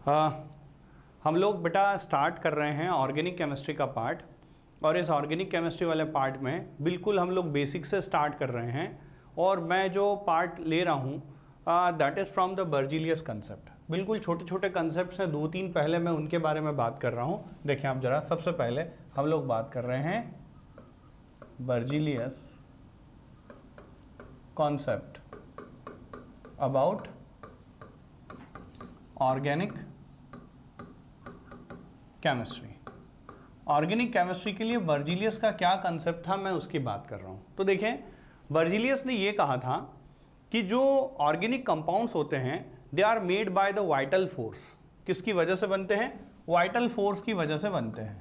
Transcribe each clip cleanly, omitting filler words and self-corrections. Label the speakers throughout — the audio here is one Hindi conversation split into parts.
Speaker 1: हम लोग बेटा स्टार्ट कर रहे हैं ऑर्गेनिक केमिस्ट्री का पार्ट, और इस ऑर्गेनिक केमिस्ट्री वाले पार्ट में बिल्कुल हम लोग बेसिक से स्टार्ट कर रहे हैं। और मैं जो पार्ट ले रहा हूँ that is from the Berzelius concept. बिल्कुल छोटे छोटे कंसेप्ट्स हैं, 2-3 पहले मैं उनके बारे में बात कर रहा हूँ। देखिए आप ज़रा, सबसे पहले हम लोग बात कर रहे हैं Berzelius concept about organic chemistry. Organic chemistry के लिए बर्जीलियस का क्या कंसेप्ट था, मैं उसकी बात कर रहा हूँ। तो देखें, बर्जीलियस ने ये कहा था कि जो ऑर्गेनिक कंपाउंड्स होते हैं they are made by the vital force. किसकी वजह से बनते हैं? वाइटल फोर्स की वजह से बनते हैं।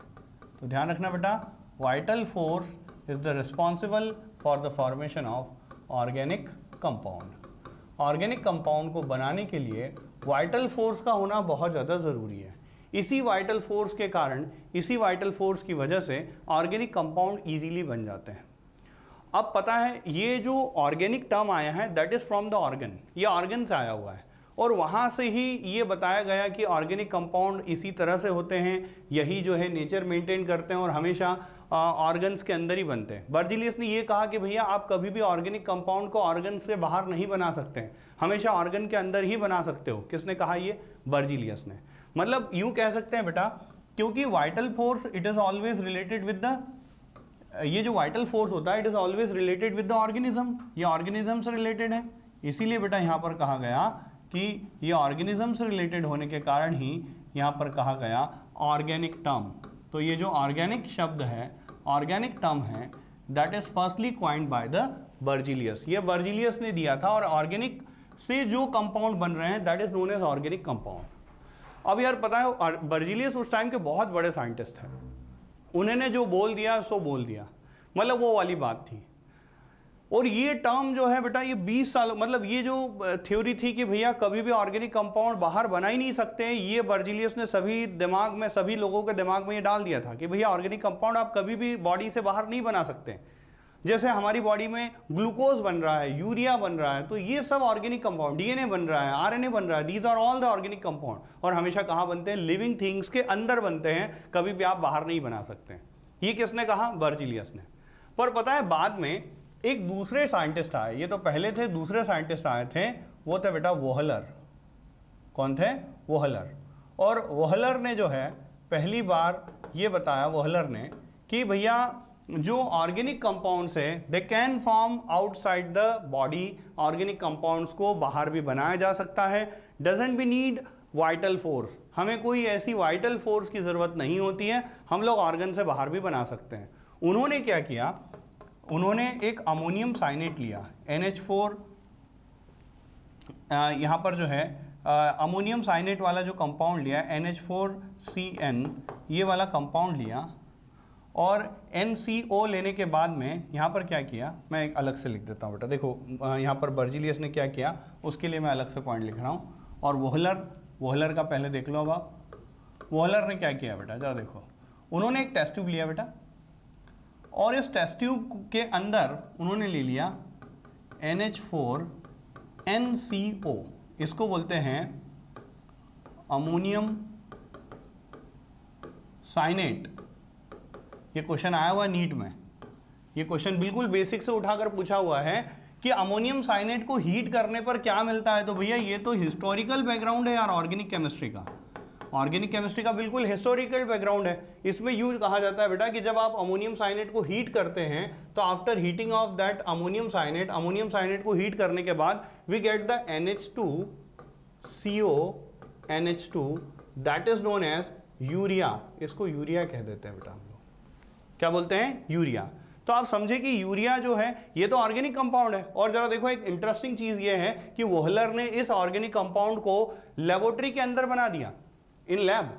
Speaker 1: तो ध्यान रखना बेटा, vital force is the responsible for the formation of organic compound. Organic compound को बनाने के लिए वाइटल फोर्स का होना बहुत ज़्यादा ज़रूरी है। इसी वाइटल फोर्स के कारण, इसी वाइटल फोर्स की वजह से ऑर्गेनिक कंपाउंड ईजीली बन जाते हैं। अब पता है ये जो ऑर्गेनिक टर्म आया है that is from the organ, ये ऑर्गन से आया हुआ है, और वहाँ से ही ये बताया गया कि ऑर्गेनिक कंपाउंड इसी तरह से होते हैं, यही जो है नेचर मेंटेन करते हैं और हमेशा ऑर्गन्स के अंदर ही बनते हैं। बर्जीलियस ने ये कहा कि भैया आप कभी भी ऑर्गेनिक कंपाउंड को ऑर्गन से बाहर नहीं बना सकते हैं, हमेशा ऑर्गन के अंदर ही बना सकते हो। किसने कहा? ये बर्जीलियस ने। मतलब यूँ कह सकते हैं बेटा, क्योंकि vital force it is always related with the, ये जो वाइटल फोर्स होता है it is always related with the organism, ये ऑर्गेनिज्म से रिलेटेड है। इसीलिए बेटा यहाँ पर कहा गया कि ये ऑर्गेनिज्म से रिलेटेड होने के कारण ही यहाँ पर कहा गया ऑर्गेनिक टर्म। तो ये जो ऑर्गेनिक शब्द है, ऑर्गेनिक टर्म है, that is firstly coined by the Berzelius. ये बर्जीलियस ने दिया था, और ऑर्गेनिक से जो कंपाउंड बन रहे हैं that is known as organic compound. अब यार पता है बर्जीलियस उस टाइम के बहुत बड़े साइंटिस्ट हैं, उन्होंने जो बोल दिया सो बोल दिया, मतलब वो वाली बात थी। और ये टर्म जो है बेटा, ये 20 साल, मतलब ये जो थ्योरी थी कि भैया कभी भी ऑर्गेनिक कंपाउंड बाहर बना ही नहीं सकते हैं, ये बर्जीलियस ने सभी दिमाग में, सभी लोगों के दिमाग में ये डाल दिया था कि भैया ऑर्गेनिक कंपाउंड आप कभी भी बॉडी से बाहर नहीं बना सकते। जैसे हमारी बॉडी में ग्लूकोज बन रहा है, यूरिया बन रहा है, तो ये सब ऑर्गेनिक कंपाउंड, डीएनए बन रहा है, आरएनए बन रहा है, these are all the organic compound. और हमेशा कहाँ बनते हैं? लिविंग थिंग्स के अंदर बनते हैं, कभी भी आप बाहर नहीं बना सकते। ये किसने कहा? बर्जीलियस ने। पर पता है बाद में एक दूसरे साइंटिस्ट आए, ये तो पहले थे, दूसरे साइंटिस्ट आए थे, वो थे बेटा वोहलर। कौन थे? वोहलर। और वोहलर ने जो है पहली बार ये बताया, वोहलर ने, कि भैया जो ऑर्गेनिक कंपाउंड्स है they can form outside the body. Organic compounds को बाहर भी बनाया जा सकता है, doesn't be need vital force, हमें कोई ऐसी वाइटल फोर्स की ज़रूरत नहीं होती है, हम लोग ऑर्गन से बाहर भी बना सकते हैं। उन्होंने क्या किया? उन्होंने एक अमोनियम साइनेट लिया, NH4, यहाँ पर जो है अमोनियम साइनेट वाला जो कंपाउंड लिया, NH4CN, ये वाला कंपाउंड लिया, और NCO लेने के बाद में यहाँ पर क्या किया, मैं एक अलग से लिख देता हूँ बेटा। देखो यहाँ पर बर्जीलियस ने क्या किया, उसके लिए मैं अलग से पॉइंट लिख रहा हूँ। और वोहलर का पहले देख लो। अब आप वोहलर ने क्या किया बेटा, जरा देखो, उन्होंने एक टेस्ट ट्यूब लिया बेटा, और इस टेस्ट ट्यूब के अंदर उन्होंने ले लिया NH4NCO, इसको बोलते हैं अमोनियम साइनेट। ये क्वेश्चन आया हुआ नीट में, ये क्वेश्चन बिल्कुल बेसिक से उठाकर पूछा हुआ है कि अमोनियम साइनेट को हीट करने पर क्या मिलता है। तो भैया ये तो हिस्टोरिकल बैकग्राउंड है यार ऑर्गेनिक केमिस्ट्री का, ऑर्गेनिक केमिस्ट्री का बिल्कुल हिस्टोरिकल बैकग्राउंड है। इसमें यूज कहा जाता है बेटा कि जब आप अमोनियम साइनेट को हीट करते हैं तो after heating of that ammonium cyanate को हीट करने के बाद we get the NH2CO NH2, that is known as urea. इसको यूरिया कह देते हैं बेटा हम लोग, क्या बोलते हैं? यूरिया। तो आप समझे कि यूरिया जो है ये तो ऑर्गेनिक कंपाउंड है। और जरा देखो, एक इंटरेस्टिंग चीज ये है कि वोहलर ने इस ऑर्गेनिक कंपाउंड को लेबोरेटरी के अंदर बना दिया, इन लैब।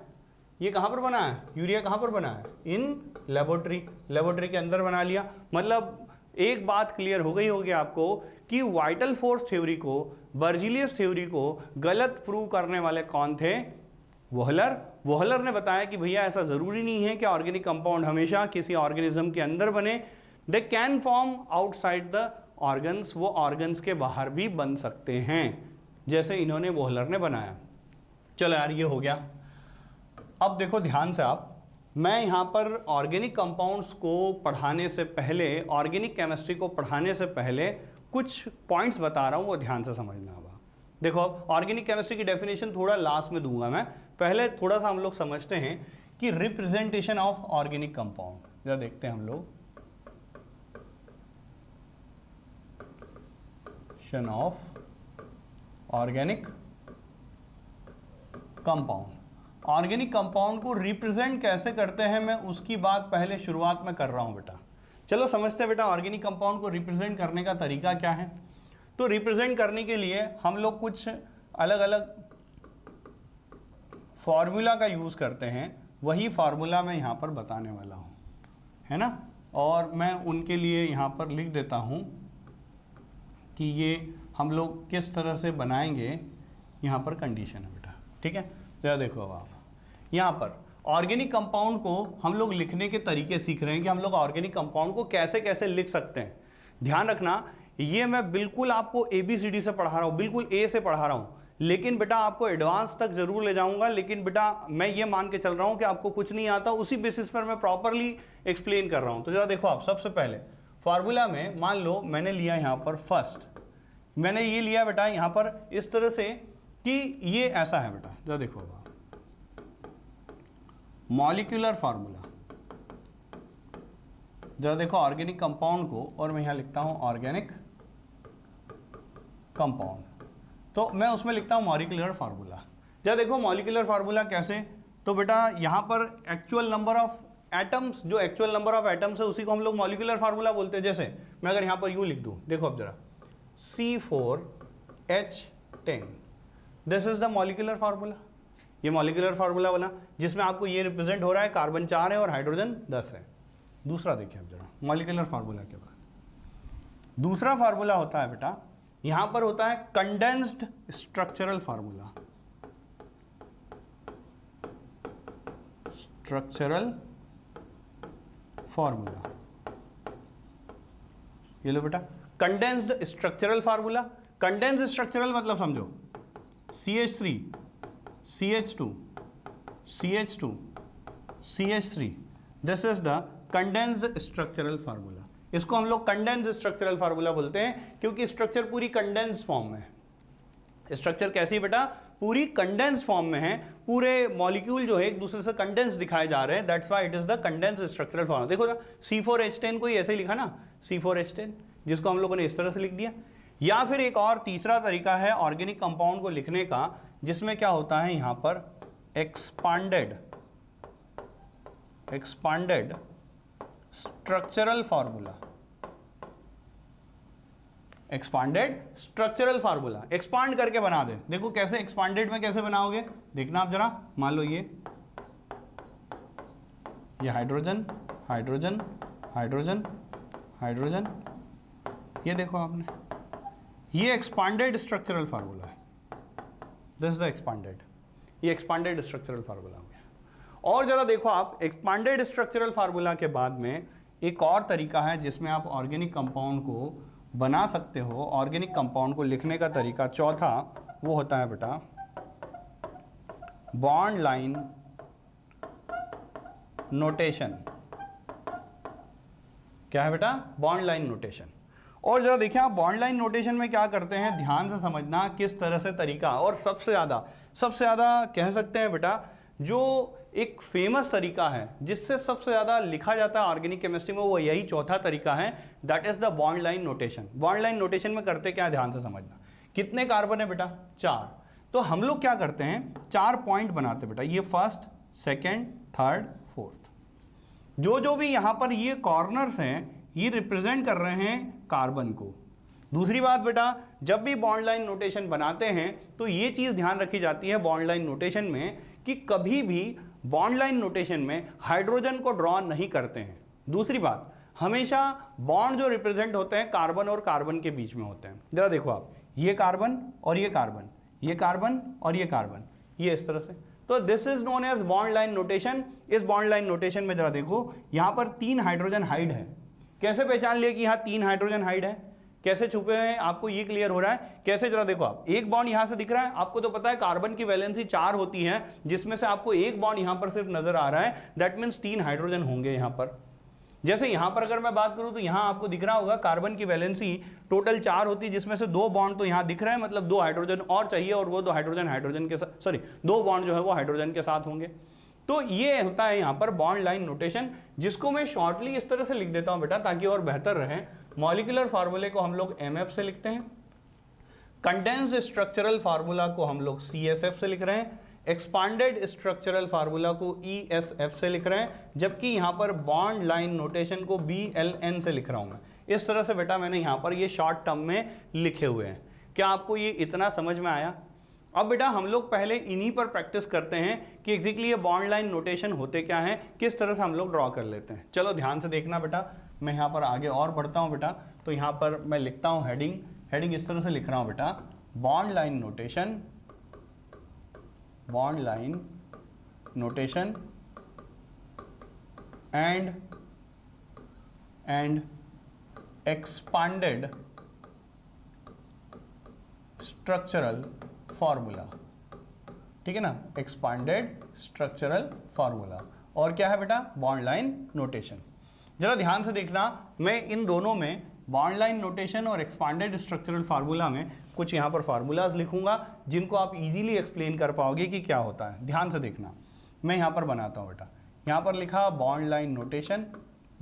Speaker 1: ये कहाँ पर बना है? यूरिया कहाँ पर बना है? इन लेबोरेटरी के अंदर बना लिया। मतलब एक बात क्लियर हो गई होगी आपको कि वाइटल फोर्स थ्योरी को, बर्जीलियस थ्योरी को गलत प्रूव करने वाले कौन थे? वोहलर ने बताया कि भैया ऐसा जरूरी नहीं है कि ऑर्गेनिक कंपाउंड हमेशा किसी ऑर्गेनिज्म के अंदर बने, दे can form outside the organs, वो ऑर्गन्स के बाहर भी बन सकते हैं, जैसे इन्होंने वोहलर ने बनाया। चलो यार ये हो गया। अब देखो ध्यान से आप, मैं यहाँ पर ऑर्गेनिक कंपाउंड्स को पढ़ाने से पहले, ऑर्गेनिक केमिस्ट्री को पढ़ाने से पहले कुछ पॉइंट्स बता रहा हूँ, वो ध्यान से समझना होगा। देखो ऑर्गेनिक केमिस्ट्री की डेफिनेशन थोड़ा लास्ट में दूंगा मैं, पहले थोड़ा सा हम लोग समझते हैं कि रिप्रेजेंटेशन ऑफ ऑर्गेनिक कंपाउंड। जरा देखते हैं हम लोग of organic compound, organic compound को रिप्रेजेंट कैसे करते हैं, मैं उसकी बात पहले शुरुआत में कर रहा हूं बेटा। चलो समझते हैं बेटा ऑर्गेनिक कंपाउंड को रिप्रेजेंट करने का तरीका क्या है। तो रिप्रेजेंट करने के लिए हम लोग कुछ अलग अलग फॉर्मूला का यूज करते हैं, वही फॉर्मूला मैं यहाँ पर बताने वाला हूँ, है ना। और मैं उनके लिए यहाँ पर लिख देता हूँ कि ये हम लोग किस तरह से बनाएंगे, यहाँ पर कंडीशन है बेटा, ठीक है। जरा देखो अब आप यहाँ पर ऑर्गेनिक कंपाउंड को हम लोग लिखने के तरीके सीख रहे हैं कि हम लोग ऑर्गेनिक कंपाउंड को कैसे कैसे लिख सकते हैं। ध्यान रखना, ये मैं बिल्कुल आपको ABCD से पढ़ा रहा हूँ, बिल्कुल A से पढ़ा रहा हूँ, लेकिन बेटा आपको एडवांस तक जरूर ले जाऊंगा। लेकिन बेटा मैं ये मान के चल रहा हूँ कि आपको कुछ नहीं आता, उसी बेसिस पर मैं प्रॉपरली एक्सप्लेन कर रहा हूँ। तो जरा देखो आप, सबसे पहले फॉर्मूला में मान लो मैंने लिया यहाँ पर फर्स्ट, मैंने ये लिया बेटा यहाँ पर इस तरह से कि ये ऐसा है बेटा। जरा देखो आप, मॉलिक्यूलर फार्मूला। जरा देखो ऑर्गेनिक कंपाउंड को, और मैं यहाँ लिखता हूँ ऑर्गेनिक कंपाउंड, तो मैं उसमें लिखता हूँ मॉलिक्यूलर फार्मूला। जरा देखो मॉलिक्यूलर फार्मूला कैसे, तो बेटा यहाँ पर एक्चुअल नंबर ऑफ एटम्स, जो एक्चुअल नंबर ऑफ एटम्स है उसी को हम लोग मॉलिक्यूलर फार्मूला बोलते हैं। जैसे मैं अगर यहाँ पर यूँ लिख दूँ, देखो अब जरा C4H10, this is the molecular formula. ये मॉलिक्यूलर फार्मूला बना जिसमें आपको ये रिप्रेजेंट हो रहा है, कार्बन 4 है और हाइड्रोजन 10 है। दूसरा देखिए अब जरा, मॉलिक्यूलर फार्मूला के बाद दूसरा फार्मूला होता है बेटा, यहां पर होता है condensed structural formula. Structural formula, ये लो बेटा condensed structural formula. Condensed structural मतलब समझो CH3 CH2 CH2 CH3, this is the condensed structural formula. इसको हम लोग कंडेंस्ड स्ट्रक्चरल फार्मूला बोलते हैं क्योंकि स्ट्रक्चर पूरी कंडेंस फॉर्म में है। स्ट्रक्चर कैसी बेटा, पूरी कंडेंस फॉर्म में है, पूरे मॉलिक्यूल जो है एक दूसरे से कंडेंस दिखाए जा रहे हैं, that's why it is the condensed structural formula. देखो ना C4H10 को ही ऐसे ही लिखा ना, C4H10, जिसको हम लोगों ने इस तरह से लिख दिया। या फिर एक और तीसरा तरीका है ऑर्गेनिक कंपाउंड को लिखने का, जिसमें क्या होता है यहां पर expanded structural formula. Expanded structural formula, expand करके बना दे। देखो कैसे एक्सपांडेड में कैसे बनाओगे, देखना आप जरा। मान लो ये हाइड्रोजन हाइड्रोजन हाइड्रोजन हाइड्रोजन, ये देखो आपने, ये एक्सपांडेड स्ट्रक्चरल फार्मूला है, दिस इज द एक्सपांडेड, ये एक्सपांडेड स्ट्रक्चरल फार्मूला हो गया। और जरा देखो आप, एक्सपांडेड स्ट्रक्चरल फार्मूला के बाद में एक और तरीका है जिसमें आप ऑर्गेनिक कंपाउंड को बना सकते हो। ऑर्गेनिक कंपाउंड को लिखने का तरीका चौथा, वो होता है बेटा बॉन्ड लाइन नोटेशन। क्या है बेटा, बॉन्ड लाइन नोटेशन। और जरा देखिए आप बॉन्ड लाइन नोटेशन में क्या करते हैं, ध्यान से समझना किस तरह से तरीका। और सबसे ज़्यादा कह सकते हैं बेटा, जो एक फेमस तरीका है जिससे सबसे ज़्यादा लिखा जाता है ऑर्गेनिक केमिस्ट्री में, वो यही चौथा तरीका है, that is the bond line notation. Bond line notation में करते क्या, ध्यान से समझना। कितने कार्बन है बेटा, 4। तो हम लोग क्या करते हैं, 4 पॉइंट बनाते बेटा, ये फर्स्ट, सेकेंड, थर्ड, फोर्थ। जो भी यहाँ पर ये कॉर्नर्स हैं, ये रिप्रेजेंट कर रहे हैं कार्बन को। दूसरी बात बेटा, जब भी बॉन्ड लाइन नोटेशन बनाते हैं तो ये चीज़ ध्यान रखी जाती है बॉन्ड लाइन नोटेशन में कि कभी भी बॉन्ड लाइन नोटेशन में हाइड्रोजन को ड्रॉ नहीं करते हैं। दूसरी बात, हमेशा बॉन्ड जो रिप्रेजेंट होते हैं कार्बन और कार्बन के बीच में होते हैं। जरा देखो आप, ये कार्बन और ये कार्बन, ये कार्बन और ये कार्बन, ये इस तरह से। तो this is known as bond line notation. इस बॉन्ड लाइन नोटेशन में जरा देखो, यहाँ पर 3 हाइड्रोजन हाइड है। कैसे पहचान लिया कि यहाँ 3 हाइड्रोजन हाइड है, कैसे छुपे हुए हैं आपको ये क्लियर हो रहा है? कैसे, जरा देखो आप, एक बॉन्ड यहां से दिख रहा है, आपको तो पता है कार्बन की वैलेंसी 4 होती है, जिसमें से आपको एक बॉन्ड यहां पर सिर्फ नजर आ रहा है, दैट मीन्स 3 हाइड्रोजन होंगे यहां पर। जैसे यहां पर अगर मैं बात करूं तो यहां आपको दिख रहा होगा कार्बन की वैलेंसी टोटल 4 होती है, जिसमें से 2 बॉन्ड तो यहां दिख रहा है, मतलब 2 हाइड्रोजन और चाहिए, और वो 2 हाइड्रोजन के साथ, सॉरी 2 बॉन्ड जो है वो हाइड्रोजन के साथ होंगे। तो ये होता है यहां पर बॉन्ड लाइन नोटेशन, जिसको मैं शॉर्टली इस तरह से लिख देता हूं बेटा ताकि और बेहतर रहे। मॉलिक्यूलर फार्मूले को हम लोग MF से लिखते हैं, कंडेंस्ड स्ट्रक्चरल फार्मूला को हम लोग CSF से लिख रहे हैं, एक्सपांडेड स्ट्रक्चरल फार्मूला को ESF से लिख रहे हैं, जबकि यहां पर बॉन्ड लाइन नोटेशन को BLN से लिख रहा हूं मैं। इस तरह से बेटा मैंने यहां पर ये शॉर्ट टर्म में लिखे हुए हैं। क्या आपको ये इतना समझ में आया? अब बेटा हम लोग पहले इन्हीं पर प्रैक्टिस करते हैं कि एग्जैक्टली ये बॉन्ड लाइन नोटेशन होते क्या हैं, किस तरह से हम लोग ड्रॉ कर लेते हैं। चलो ध्यान से देखना बेटा, मैं यहाँ पर आगे और बढ़ता हूँ बेटा। तो यहाँ पर मैं लिखता हूँ हेडिंग इस तरह से लिख रहा हूँ बेटा, bond line notation and expanded structural formula, ठीक है ना, एक्सपांडेड स्ट्रक्चरल फार्मूला। और क्या है बेटा? Bond line notation. जरा ध्यान से देखना, मैं इन दोनों में बॉन्ड लाइन नोटेशन और एक्सपांडेड स्ट्रक्चरल फार्मूला में कुछ यहाँ पर फार्मूलाज लिखूंगा, जिनको आप इजीली एक्सप्लेन कर पाओगे कि क्या होता है। ध्यान से देखना, मैं यहाँ पर बनाता हूँ बेटा, यहाँ पर लिखा बॉन्ड लाइन नोटेशन,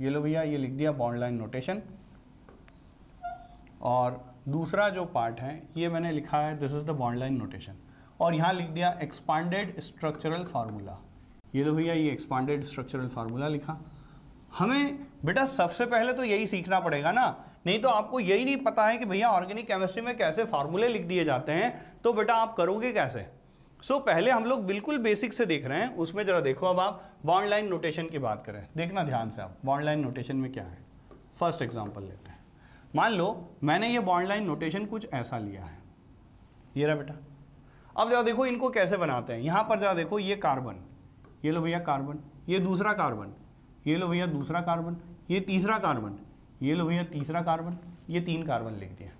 Speaker 1: ये लो भैया, ये लिख दिया बॉन्ड लाइन नोटेशन। और दूसरा जो पार्ट है ये मैंने लिखा है, this is the bond line notation, और यहाँ लिख दिया एक्सपांडेड स्ट्रक्चरल फार्मूला। ये लो भैया, ये एक्सपांडेड स्ट्रक्चरल फार्मूला लिखा। हमें बेटा सबसे पहले तो यही सीखना पड़ेगा ना, नहीं तो आपको यही नहीं पता है कि भैया ऑर्गेनिक केमिस्ट्री में कैसे फार्मूले लिख दिए जाते हैं, तो बेटा आप करोगे कैसे? पहले हम लोग बिल्कुल बेसिक से देख रहे हैं, उसमें जरा देखो। अब आप बॉन्ड लाइन नोटेशन की बात करें, देखना ध्यान से आप बॉन्ड लाइन नोटेशन में क्या है। फर्स्ट एग्जांपल लेते हैं, मान लो मैंने ये बॉन्ड लाइन नोटेशन कुछ ऐसा लिया है, ये रहा बेटा। अब जरा देखो इनको कैसे बनाते हैं। यहाँ पर जरा देखो, ये कार्बन, ये लो भैया कार्बन, ये दूसरा कार्बन, ये लो भैया दूसरा कार्बन, ये तीसरा कार्बन, ये लो भैया तीसरा कार्बन, ये 3 कार्बन लिख दिया।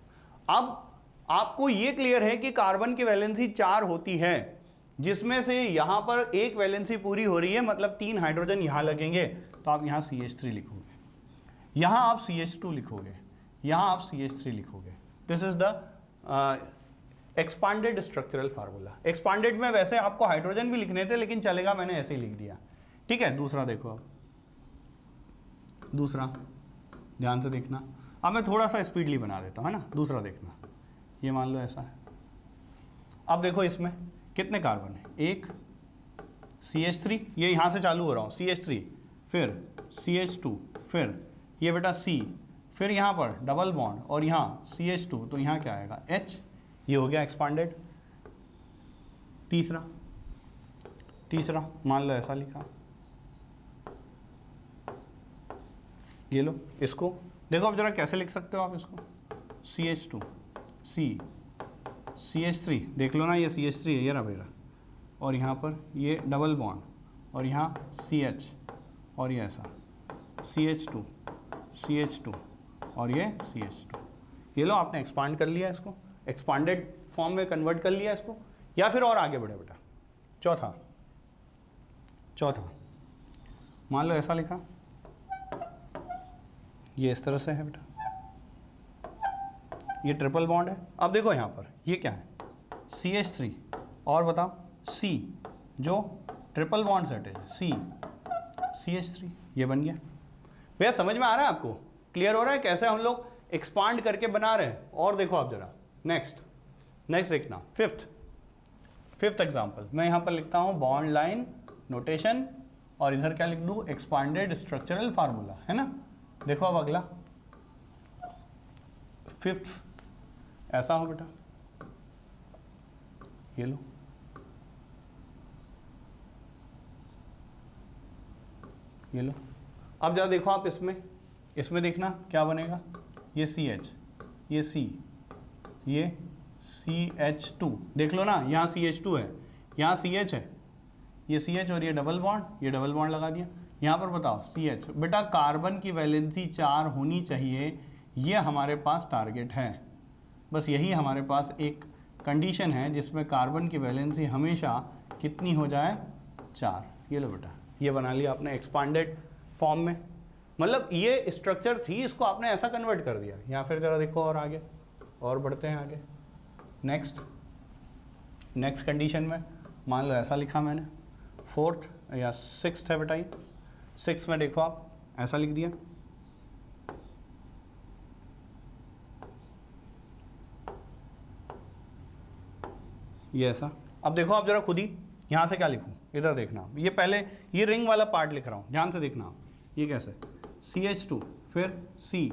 Speaker 1: अब आपको ये क्लियर है कि कार्बन की वैलेंसी 4 होती है, जिसमें से यहां पर एक वैलेंसी पूरी हो रही है, मतलब 3 हाइड्रोजन यहां लगेंगे, तो आप यहां CH3 लिखोगे, यहां आप CH2 लिखोगे, यहां आप CH3 लिखोगे। This is the expanded structural formula. Expanded में वैसे आपको हाइड्रोजन भी लिखने थे, लेकिन चलेगा, मैंने ऐसे ही लिख दिया, ठीक है। दूसरा देखो, अब दूसरा ध्यान से देखना, अब मैं थोड़ा सा स्पीडली बना देता हूँ, है ना। दूसरा देखना, ये मान लो ऐसा है। अब देखो इसमें कितने कार्बन है, एक CH3, ये यहाँ से चालू हो रहा हूँ, CH3, फिर CH2, फिर ये बेटा C, फिर यहाँ पर डबल बॉन्ड और यहाँ CH2, तो यहाँ क्या आएगा H, ये हो गया एक्सपांडेड। तीसरा मान लो ऐसा लिखा, ये लो इसको देखो। अब जरा कैसे लिख सकते हो आप इसको, CH2 C CH3, देख लो ना, ये CH3 है, ये रहा मेरा, और यहाँ पर ये डबल बॉन्ड और यहाँ CH, और ये ऐसा CH2 और ये CH2। ये लो आपने एक्सपांड कर लिया इसको, एक्सपांडेड फॉर्म में कन्वर्ट कर लिया इसको। या फिर और आगे बढ़े बेटा, चौथा मान लो ऐसा लिखा, ये इस तरह से है बेटा, ये ट्रिपल बॉन्ड है। अब देखो यहाँ पर ये क्या है, CH3 और बताओ C, जो ट्रिपल बॉन्ड सेट है, C CH3, ये बन गया। भैया समझ में आ रहा है आपको, क्लियर हो रहा है कैसे हम लोग एक्सपांड करके बना रहे हैं। और देखो आप जरा नेक्स्ट देखना, फिफ्थ एग्जाम्पल, मैं यहाँ पर लिखता हूँ बॉन्ड लाइन नोटेशन, और इधर क्या लिख दूँ, एक्सपांडेड स्ट्रक्चरल फार्मूला, है ना। देखो अब अगला 5th ऐसा हो बेटा, ये लो, ये लो। अब जरा देखो आप इसमें देखना क्या बनेगा, ये CH, ये C, ये CH2, देख लो ना, यहाँ CH2 है, यहाँ CH है, ये CH और ये डबल बॉन्ड लगा दिया। यहाँ पर बताओ CH, बेटा कार्बन की वैलेंसी 4 होनी चाहिए, ये हमारे पास टारगेट है। बस यही हमारे पास एक कंडीशन है जिसमें कार्बन की वैलेंसी हमेशा कितनी हो जाए, 4। ये लो बेटा, ये बना लिया आपने एक्सपांडेड फॉर्म में, मतलब ये स्ट्रक्चर थी, इसको आपने ऐसा कन्वर्ट कर दिया। या फिर ज़रा देखो और आगे, और बढ़ते हैं आगे। नेक्स्ट कंडीशन में मान लो ऐसा लिखा मैंने, 4th या 6th है बेटा, ये 6 में देखो आप ऐसा लिख दिया। ये ऐसा। अब देखो आप जरा खुद ही यहाँ से क्या लिखूँ, इधर देखना। ये पहले ये रिंग वाला पार्ट लिख रहा हूँ, ध्यान से देखना आप। ये कैसे, CH2 फिर C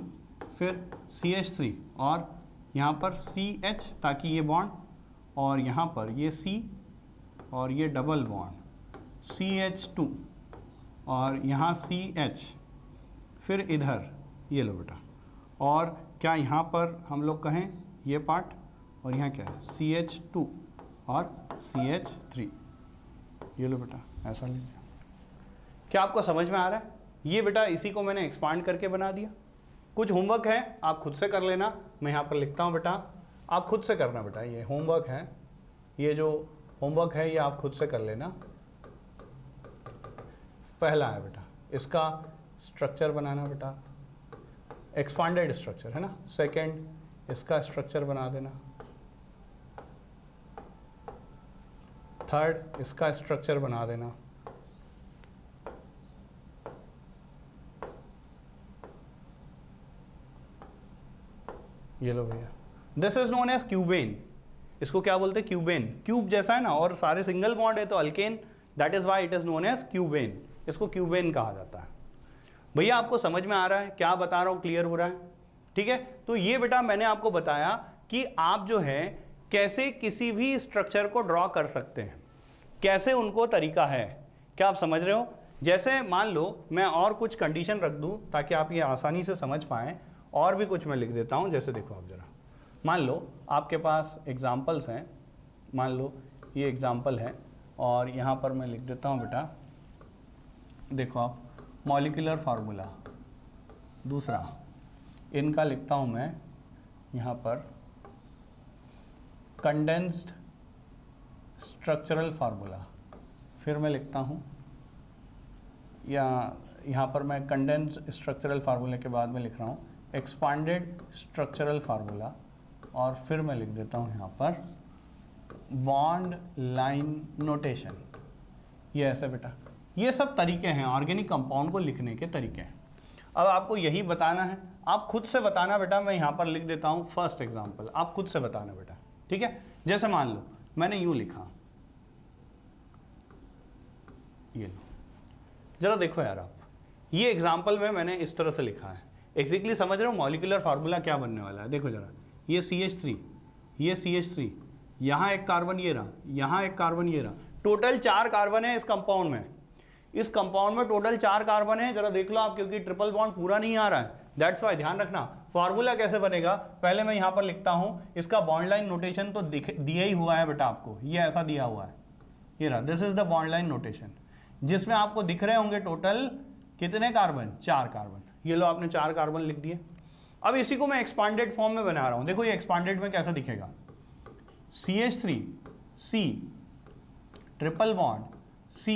Speaker 1: फिर CH3 और यहाँ पर CH, ताकि ये बॉन्ड, और यहाँ पर ये C और ये डबल बॉन्ड CH2 और यहाँ CH, फिर इधर ये लो बेटा। और क्या यहाँ पर हम लोग कहें ये पार्ट, और यहाँ क्या है CH2 और CH3। ये लो बेटा, ऐसा लीजिए। क्या आपको समझ में आ रहा है? ये बेटा इसी को मैंने एक्सपांड करके बना दिया। कुछ होमवर्क है, आप खुद से कर लेना, मैं यहाँ पर लिखता हूँ बेटा, आप खुद से करना बेटा। ये होमवर्क है, ये जो होमवर्क है ये आप खुद से कर लेना। पहला है बेटा इसका स्ट्रक्चर बनाना बेटा, एक्सपांडेड स्ट्रक्चर है ना। सेकंड इसका स्ट्रक्चर बना देना। थर्ड इसका स्ट्रक्चर बना देना। ये लो भैया, this is known as cubane. इसको क्या बोलते हैं, क्यूबेन। क्यूब जैसा है ना, और सारे सिंगल बॉन्ड है तो alkane, that is why it is known as cubane. इसको क्यूबेन कहा जाता है। भैया आपको समझ में आ रहा है क्या बता रहा हूं, क्लियर हो रहा है? ठीक है, तो ये बेटा मैंने आपको बताया कि आप जो है कैसे किसी भी स्ट्रक्चर को ड्रॉ कर सकते हैं, कैसे उनको तरीका है। क्या आप समझ रहे हो? जैसे मान लो मैं और कुछ कंडीशन रख दूं ताकि आप ये आसानी से समझ पाएं, और भी कुछ मैं लिख देता हूं। जैसे देखो आप जरा, मान लो आपके पास एग्जाम्पल्स हैं, मान लो ये एग्जाम्पल है, और यहाँ पर मैं लिख देता हूँ बेटा, देखो आप, मॉलिक्यूलर फार्मूला। दूसरा इनका लिखता हूँ मैं यहाँ पर कंडेंस्ड स्ट्रक्चरल फार्मूला। फिर मैं लिखता हूँ या यहाँ पर मैं कंडेंस्ड स्ट्रक्चरल फार्मूले के बाद में लिख रहा हूँ एक्सपांडेड स्ट्रक्चरल फार्मूला, और फिर मैं लिख देता हूँ यहाँ पर बॉन्ड लाइन नोटेशन। ये ऐसे बेटा, ये सब तरीके हैं ऑर्गेनिक कंपाउंड को लिखने के तरीके हैं। अब आपको यही बताना है, आप खुद से बताना बेटा। मैं यहाँ पर लिख देता हूँ फर्स्ट एग्जांपल, आप खुद से बताना बेटा, ठीक है। जैसे मान लो मैंने यूँ लिखा, ये लो जरा देखो यार आप, ये एग्जाम्पल में मैंने इस तरह से लिखा है। एग्जैक्टली समझ रहे हो मॉलिक्यूलर फार्मूला क्या बनने वाला है? देखो जरा, ये CH3, ये CH3, यहाँ एक कार्बन ये रहा, यहाँ एक कार्बन ये रहा, टोटल 4 कार्बन है इस कंपाउंड में। इस कंपाउंड में टोटल 4 कार्बन है, जरा देख लो आप, क्योंकि ट्रिपल बॉन्ड पूरा नहीं आ रहा है, दैट्स वाई। ध्यान रखना फार्मूला कैसे बनेगा, पहले मैं यहाँ पर लिखता हूँ इसका बॉन्ड लाइन नोटेशन, तो दिया ही हुआ है बेटा आपको, ये ऐसा दिया हुआ है, ये रहा, this is the bond line notation, जिसमें आपको दिख रहे होंगे टोटल कितने कार्बन, 4 कार्बन। ये लो आपने 4 कार्बन लिख दिए। अब इसी को मैं एक्सपांडेड फॉर्म में बना रहा हूं। देखो ये एक्सपांडेड में कैसा दिखेगा, CH3 C triple bond C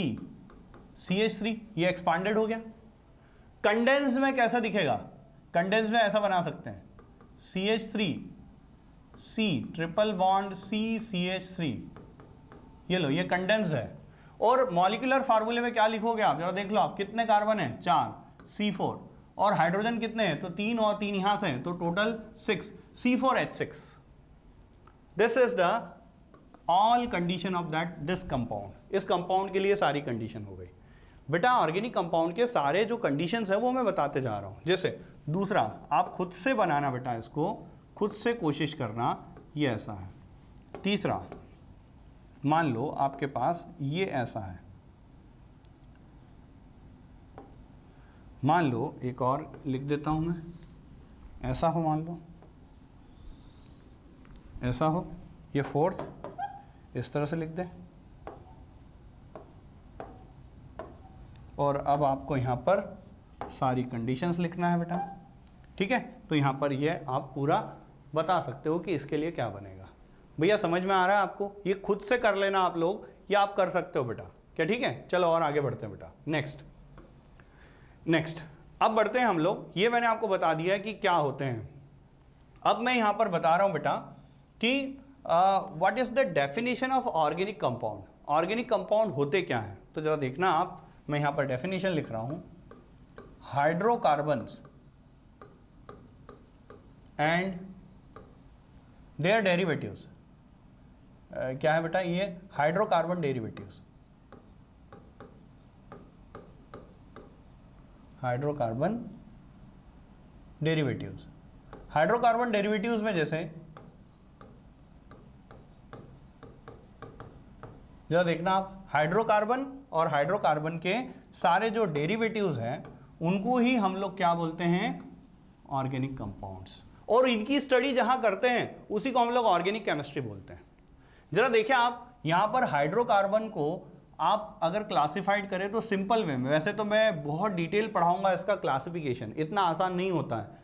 Speaker 1: CH3, ये एक्सपांडेड हो गया। कंडेंस में कैसा दिखेगा, कंडेंस में ऐसा बना सकते हैं CH3 C triple bond C CH3। ये लो, ये कंडेंस है। और मॉलिक्यूलर फार्मूले में क्या लिखोगे आप, जरा देख लो आप, कितने कार्बन है, 4 C4, और हाइड्रोजन कितने हैं, तो 3 और 3 यहां से हैं, तो total 6 C4H6। This is the all condition of that this compound. इस कंपाउंड के लिए सारी कंडीशन हो गई बेटा। ऑर्गेनिक कंपाउंड के सारे जो कंडीशंस है वो मैं बताते जा रहा हूं। जैसे दूसरा, आप खुद से बनाना बेटा, इसको खुद से कोशिश करना, ये ऐसा है। तीसरा, मान लो आपके पास ये ऐसा है, मान लो एक और लिख देता हूं मैं, ऐसा हो, मान लो ऐसा हो, ये 4th, इस तरह से लिख दें। और अब आपको यहां पर सारी कंडीशंस लिखना है बेटा। ठीक है, तो यहाँ पर ये आप पूरा बता सकते हो कि इसके लिए क्या बनेगा। भैया समझ में आ रहा है आपको? ये खुद से कर लेना आप लोग, या आप कर सकते हो बेटा, क्या ठीक है? चलो और आगे बढ़ते हैं बेटा। नेक्स्ट अब बढ़ते हैं हम लोग। ये मैंने आपको बता दिया कि क्या होते हैं। अब मैं यहाँ पर बता रहा हूँ बेटा कि what is the definition of organic compound. Organic compound होते क्या हैं, तो जरा देखना आप, मैं यहाँ पर डेफिनेशन लिख रहा हूँ। Hydrocarbons and their derivatives. क्या है बेटा? ये hydrocarbon derivatives. Hydrocarbon derivatives, hydrocarbon derivatives में जैसे जरा देखना आप, हाइड्रोकार्बन और हाइड्रोकार्बन के सारे जो डेरिवेटिव्स हैं उनको ही हम लोग क्या बोलते हैं? Organic compounds. और इनकी स्टडी जहां करते हैं उसी को हम लोग ऑर्गेनिक केमिस्ट्री बोलते हैं। जरा देखिए आप, यहां पर हाइड्रोकार्बन को आप अगर क्लासिफाइड करें तो सिंपल वे में, वैसे तो मैं बहुत डिटेल पढ़ाऊंगा इसका क्लासिफिकेशन, इतना आसान नहीं होता है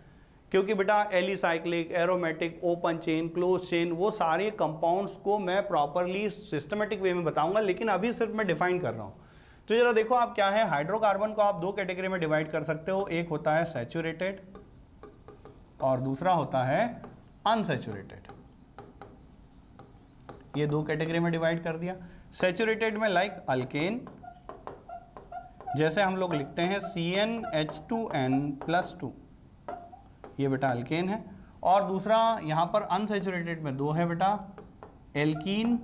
Speaker 1: क्योंकि बेटा alicyclic, aromatic, open chain, close chain, वो सारे कंपाउंड्स को मैं प्रॉपरली सिस्टमेटिक वे में बताऊंगा, लेकिन अभी सिर्फ मैं डिफाइन कर रहा हूं। तो जरा देखो आप क्या है, हाइड्रोकार्बन को आप दो कैटेगरी में डिवाइड कर सकते हो। एक होता है सैचुरेटेड और दूसरा होता है अनसैचुरेटेड। ये दो कैटेगरी में डिवाइड कर दिया। सैचुरेटेड में लाइक अल्केन, जैसे हम लोग लिखते हैं CnH2n+2, ये बेटा अल्केन है। और दूसरा यहां पर अनसैचुरेटेड में दो है बेटा, एल्कीन,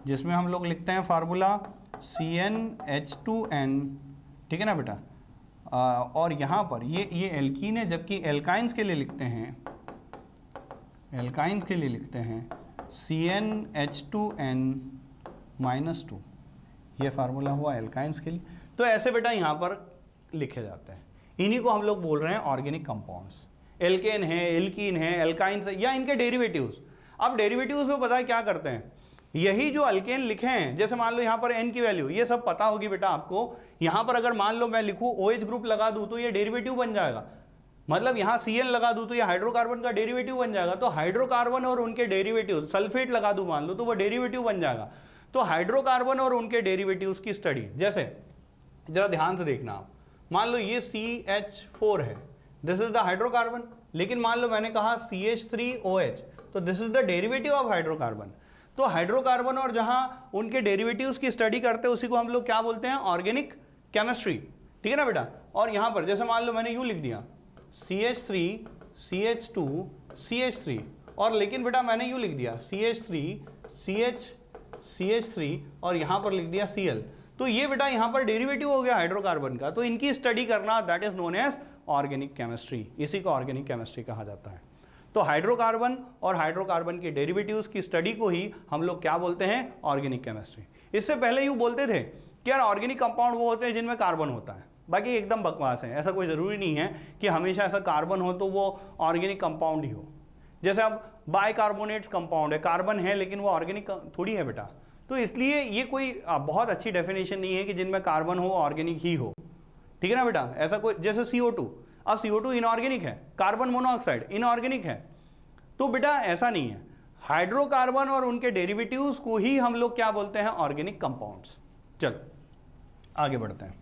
Speaker 1: जिसमें हम लोग लिखते हैं फार्मूला CnH2n, ठीक है ना बेटा। और यहाँ पर ये एल्कीन है, जबकि एल्काइंस के लिए लिखते हैं CnH2n-2, ये फार्मूला हुआ एल्काइंस के लिए। तो ऐसे बेटा यहाँ पर लिखे जाते हैं, इन्हीं को हम लोग बोल रहे हैं ऑर्गेनिक कंपाउंड्स। एल्केन है, एल्कीन है, एल्काइंस है, या इनके डेरिवेटिव्स। अब डेरिवेटिव्स में पता है क्या करते हैं, यही जो अल्केन लिखे हैं, जैसे मान लो यहाँ पर N की वैल्यू, ये सब पता होगी बेटा आपको। यहाँ पर अगर मान लो मैं लिखूँ OH ग्रुप लगा दूँ तो ये डेरिवेटिव बन जाएगा, मतलब यहाँ Cl लगा दूँ तो ये हाइड्रोकार्बन का डेरिवेटिव बन जाएगा। तो हाइड्रोकार्बन और उनके डेरिवेटिव, सल्फेट लगा दूँ मान लो तो वो डेरिवेटिव बन जाएगा। तो हाइड्रोकार्बन और उनके डेरिवेटिव्स की स्टडी, जैसे जरा ध्यान से देखना आप, मान लो ये CH4 है, दिस इज द हाइड्रोकार्बन, लेकिन मान लो मैंने कहा CH3OH, तो this is the derivative of hydrocarbon. तो हाइड्रोकार्बन और जहां उनके डेरिवेटिव्स की स्टडी करते हैं उसी को हम लोग क्या बोलते हैं? ऑर्गेनिक केमिस्ट्री, ठीक है ना बेटा। और यहां पर जैसे मान लो मैंने यूं लिख दिया CH3 CH2 CH3, और लेकिन बेटा मैंने यूं लिख दिया CH3 CH3 और यहां पर लिख दिया Cl, तो ये बेटा यहां पर डेरिवेटिव हो गया हाइड्रोकार्बन का। तो इनकी स्टडी करना, that is known as organic chemistry, इसी को ऑर्गेनिक केमिस्ट्री कहा जाता है। तो हाइड्रोकार्बन और हाइड्रोकार्बन के डेरिवेटिव्स की स्टडी को ही हम लोग क्या बोलते हैं? Organic chemistry. इससे पहले यूं बोलते थे कि यार ऑर्गेनिक कंपाउंड वो होते हैं जिनमें कार्बन होता है, बाकी एकदम बकवास है। ऐसा कोई ज़रूरी नहीं है कि हमेशा ऐसा कार्बन हो तो वो ऑर्गेनिक कंपाउंड ही हो। जैसे अब बाइकार्बोनेट्स कंपाउंड है, कार्बन है लेकिन वो ऑर्गेनिक थोड़ी है बेटा। तो इसलिए ये कोई बहुत अच्छी डेफिनेशन नहीं है कि जिनमें कार्बन हो ऑर्गेनिक ही हो, ठीक है ना बेटा। ऐसा कोई, जैसे CO2, अब CO2 इनऑर्गेनिक है, कार्बन मोनोऑक्साइड इनऑर्गेनिक है, तो बेटा ऐसा नहीं है। हाइड्रोकार्बन और उनके डेरिवेटिव्स को ही हम लोग क्या बोलते हैं? Organic compounds. चलो आगे बढ़ते हैं।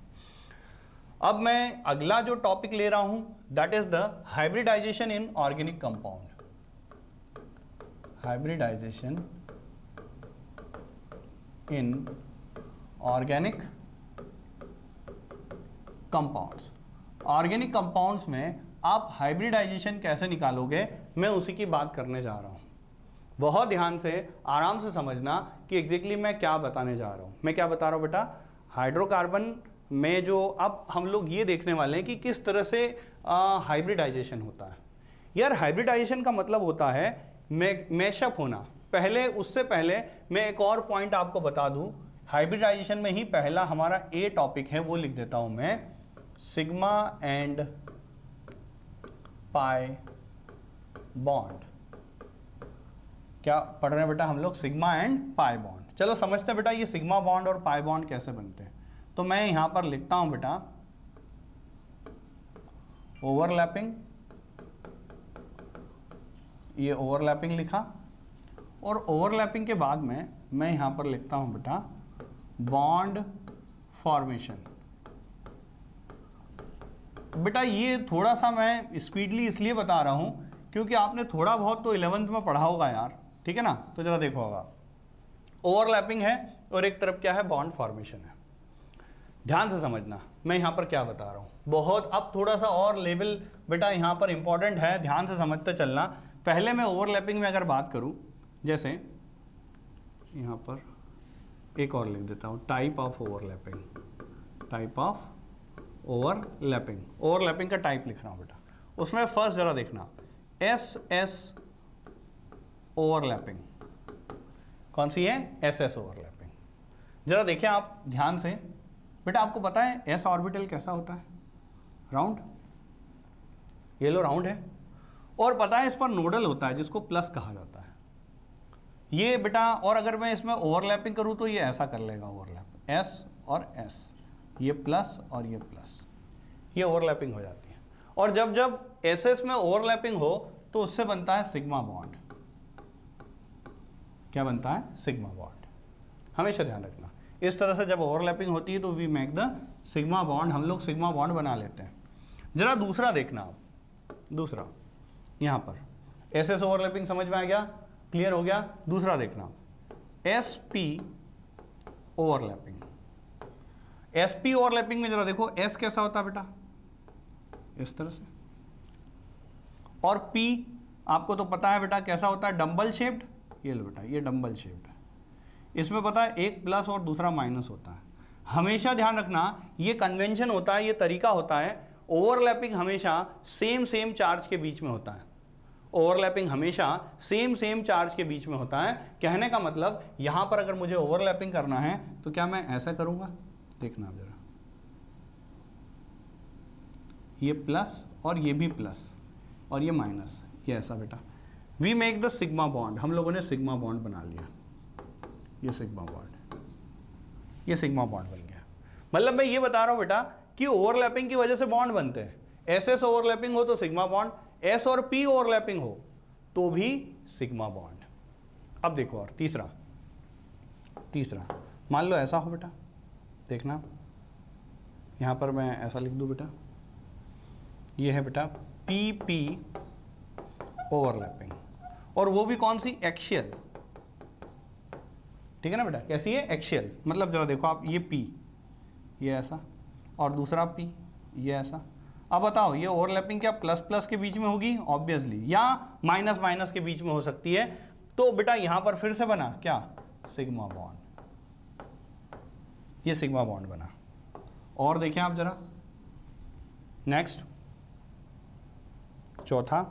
Speaker 1: अब मैं अगला जो टॉपिक ले रहा हूं that is the hybridisation in organic compound. Hybridisation in organic compounds. Organic compounds में आप हाइब्रिडाइजेशन कैसे निकालोगे, मैं उसी की बात करने जा रहा हूं। बहुत ध्यान से आराम से समझना कि एग्जैक्टली मैं क्या बताने जा रहा हूं। मैं क्या बता रहा हूं बेटा? हाइड्रोकार्बन में जो अब हम लोग ये देखने वाले हैं कि किस तरह से हाइब्रिडाइजेशन होता है। यार हाइब्रिडाइजेशन का मतलब होता है मैशअप होना। पहले, उससे पहले मैं एक और पॉइंट आपको बता दूं। हाइब्रिडाइजेशन में ही पहला हमारा ए टॉपिक है, वो लिख देता हूं मैं, सिग्मा एंड पाई बॉन्ड। क्या पढ़ रहे हैं बेटा हम लोग? Sigma and pi bond. चलो समझते हैं बेटा ये सिग्मा बॉन्ड और पाई बॉन्ड कैसे बनते हैं। तो मैं यहां पर लिखता हूं बेटा ओवरलैपिंग, ये ओवरलैपिंग लिखा, और ओवरलैपिंग के बाद में मैं यहां पर लिखता हूं बेटा बॉन्ड फॉर्मेशन। बेटा ये थोड़ा सा मैं स्पीडली इसलिए बता रहा हूं क्योंकि आपने थोड़ा बहुत तो 11th में पढ़ा होगा यार, ठीक है ना। तो जरा देखो होगा, ओवरलैपिंग है और एक तरफ क्या है, बॉन्ड फॉर्मेशन है। ध्यान से समझना मैं यहां पर क्या बता रहा हूं, बहुत अब थोड़ा सा और लेवल बेटा यहां पर इंपॉर्टेंट है, ध्यान से समझते चलना। पहले मैं ओवरलैपिंग में अगर बात करूं, जैसे यहां पर एक और लिख देता हूं, type of overlapping, type of overlapping, overlapping का टाइप लिख रहा हूं बेटा। उसमें फर्स्ट जरा देखना एस एस ओवरलैपिंग, कौन सी है, एस एस ओवरलैपिंग। जरा देखिए आप ध्यान से बेटा, आपको पता है एस ऑर्बिटल कैसा होता है, राउंड, ये लो राउंड है, और पता है इस पर नोडल होता है जिसको प्लस कहा जाता है ये बेटा। और अगर मैं इसमें ओवरलैपिंग करूं तो ये ऐसा कर लेगा ओवरलैप, एस और एस, ये प्लस और ये प्लस, ये ओवरलैपिंग हो जाती है। और जब जब एस एस में ओवरलैपिंग हो तो उससे बनता है सिग्मा बॉन्ड। क्या बनता है, सिग्मा बॉन्ड। हमेशा ध्यान रखना इस तरह से जब ओवरलैपिंग होती है तो we make the sigma bond, हम लोग सिग्मा बॉन्ड बना लेते हैं। जरा दूसरा देखना आप, दूसरा यहां पर एस एस ओवरलैपिंग समझ में आ गया, क्लियर हो गया। दूसरा देखना S P overlapping, S P overlapping में जरा देखो एस कैसा होता है बेटा, इस तरह से, और पी आपको तो पता है बेटा कैसा होता है, डंबल शेप्ड, ये लो बेटा ये डंबल शेप्ड है। इसमें पता है एक प्लस और दूसरा माइनस होता है। हमेशा ध्यान रखना ये कन्वेंशन होता है, ये तरीका होता है, ओवरलैपिंग हमेशा सेम चार्ज के बीच में होता है, ओवरलैपिंग हमेशा सेम चार्ज के बीच में होता है। कहने का मतलब यहां पर अगर मुझे ओवरलैपिंग करना है तो क्या मैं ऐसा करूंगा, देखना जरा, ये प्लस और ये भी प्लस और ये माइनस, ये ऐसा बेटा। We make the sigma bond, हम लोगों ने सिग्मा बॉन्ड बना लिया, ये सिग्मा बॉन्ड, ये सिग्मा बॉन्ड बन गया। मतलब मैं ये बता रहा हूं बेटा कि ओवरलैपिंग की वजह से बॉन्ड बनते हैं। एस एस ओवरलैपिंग हो तो सिग्मा बॉन्ड, एस और पी ओवरलैपिंग हो तो भी सिग्मा बॉन्ड। अब देखो और तीसरा मान लो ऐसा हो बेटा, देखना यहां पर मैं ऐसा लिख दूं बेटा, ये है बेटा पी पी ओवरलैपिंग, और वो भी कौन सी, एक्शियल, ठीक है ना बेटा, कैसी है, एक्शियल। मतलब जरा देखो आप, ये पी ये ऐसा और दूसरा पी ये ऐसा। अब बताओ ये ओवरलैपिंग क्या प्लस प्लस के बीच में होगी, ऑब्वियसली, या माइनस माइनस के बीच में हो सकती है। तो बेटा यहां पर फिर से बना क्या, सिग्मा बॉन्ड, ये सिग्मा बॉन्ड बना। और देखें आप जरा नेक्स्ट, चौथा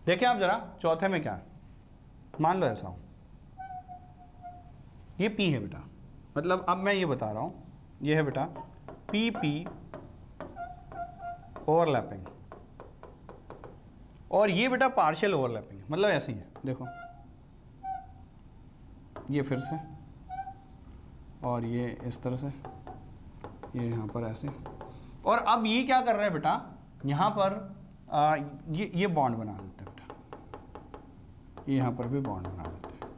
Speaker 1: देखें आप जरा, चौथे में क्या, मान लो ऐसा हो, ये पी है बेटा, मतलब अब मैं ये बता रहा हूं, ये है बेटा पी पी ओवरलैपिंग, और ये बेटा पार्शियल ओवरलैपिंग, मतलब ऐसे ही है, देखो ये फिर से, और ये इस तरह से, ये यहाँ पर ऐसे। और अब ये क्या कर रहे हैं बेटा, यहाँ पर ये बॉन्ड बना देते हैं बेटा, ये यहाँ पर भी बॉन्ड बना देते हैं।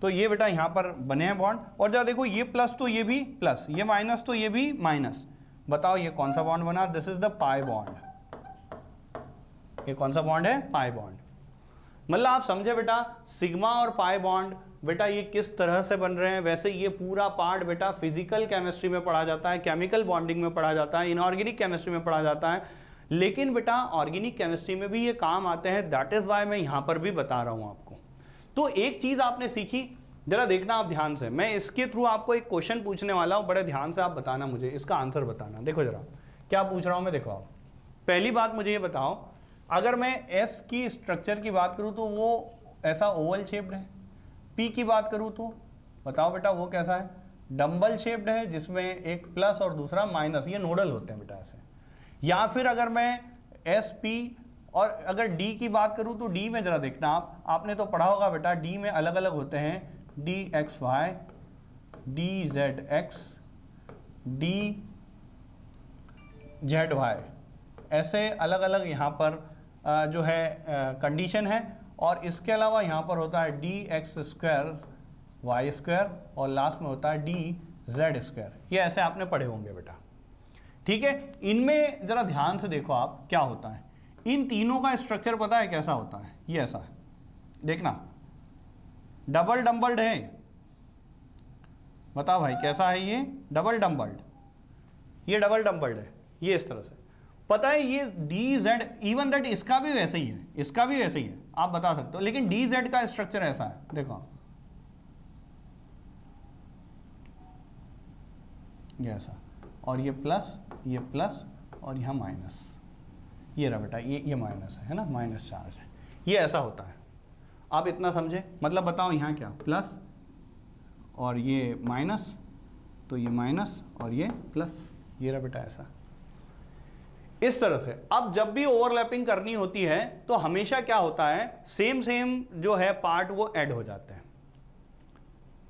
Speaker 1: तो ये बेटा यहाँ पर बने हैं बॉन्ड, और जरा देखो ये प्लस तो ये भी प्लस, ये माइनस तो ये भी माइनस। बताओ ये कौन सा बॉन्ड बना, this is the pi bond, ये कौन सा बॉन्ड है, पाई बॉन्ड। मतलब आप समझे बेटा, सिग्मा और पाई बॉन्ड बेटा ये किस तरह से बन रहे हैं। वैसे ये पूरा पार्ट बेटा फिजिकल केमिस्ट्री में पढ़ा जाता है, केमिकल बॉन्डिंग में पढ़ा जाता है, इनऑर्गेनिक केमिस्ट्री में पढ़ा जाता है, लेकिन बेटा ऑर्गेनिक केमिस्ट्री में भी ये काम आते हैं। दैट इज वाई मैं यहां पर भी बता रहा हूं आपको। तो एक चीज आपने सीखी, जरा देखना आप ध्यान से, मैं इसके थ्रू आपको एक क्वेश्चन पूछने वाला हूं, बड़े ध्यान से आप बताना, मुझे इसका आंसर बताना। देखो जरा क्या पूछ रहा हूं मैं, देखो आप पहली बात मुझे ये बताओ, अगर मैं एस की स्ट्रक्चर की बात करूं तो वो ऐसा ओवल शेप्ड है, पी की बात करूं तो बताओ बेटा वो कैसा है, डंबल शेप्ड है जिसमें एक प्लस और दूसरा माइनस, ये नोडल होते हैं बेटा ऐसे। या फिर अगर मैं एस पी और अगर डी की बात करूं तो डी में जरा देखना आपने तो पढ़ा होगा बेटा, डी में अलग अलग होते हैं, d x y, d z x, d z y, ऐसे अलग अलग यहाँ पर जो है कंडीशन है, और इसके अलावा यहाँ पर होता है d x square y square और लास्ट में होता है डी जेड स्क्वायर। ये ऐसे आपने पढ़े होंगे बेटा, ठीक है। इनमें जरा ध्यान से देखो आप क्या होता है। इन तीनों का स्ट्रक्चर पता है कैसा होता है? ये ऐसा है, देखना, डबल डम्बल्ड है। बताओ भाई कैसा है ये? डबल डम्बल्ड। ये डबल डम्बल्ड है, ये इस तरह से पता है। ये डी जेड, इवन दैट इसका भी वैसे ही है, इसका भी वैसे ही है, आप बता सकते हो, लेकिन डी जेड का स्ट्रक्चर ऐसा है, देखो ये ऐसा, और ये प्लस और यहाँ माइनस। ये रहा बेटा, ये माइनस है ना, माइनस चार्ज है। ये ऐसा होता है, आप इतना समझे? मतलब बताओ यहाँ क्या, प्लस और ये माइनस, तो ये माइनस और ये प्लस। ये रहा बेटा ऐसा, इस तरह से। अब जब भी ओवरलैपिंग करनी होती है तो हमेशा क्या होता है, सेम जो है पार्ट वो ऐड हो जाते हैं।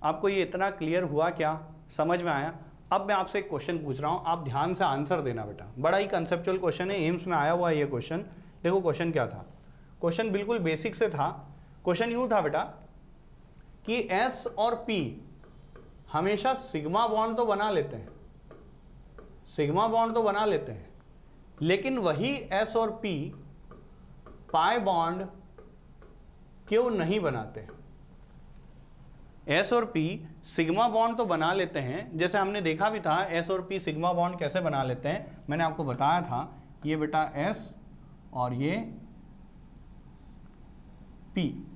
Speaker 1: आपको ये इतना क्लियर हुआ क्या, समझ में आया? अब मैं आपसे एक क्वेश्चन पूछ रहा हूं, आप ध्यान से आंसर देना बेटा। बड़ा ही कंसेप्चुअल क्वेश्चन है, एम्स में आया हुआ है ये क्वेश्चन। देखो क्वेश्चन क्या था, क्वेश्चन बिल्कुल बेसिक से था। क्वेश्चन यूं था बेटा कि एस और पी हमेशा सिग्मा बॉन्ड तो बना लेते हैं, सिग्मा बॉन्ड तो बना लेते हैं, लेकिन वही एस और पी पाई बॉन्ड क्यों नहीं बनाते? एस और पी सिग्मा बॉन्ड तो बना लेते हैं, जैसे हमने देखा भी था एस और पी सिग्मा बॉन्ड कैसे बना लेते हैं, मैंने आपको बताया था। ये बेटा एस और ये पी,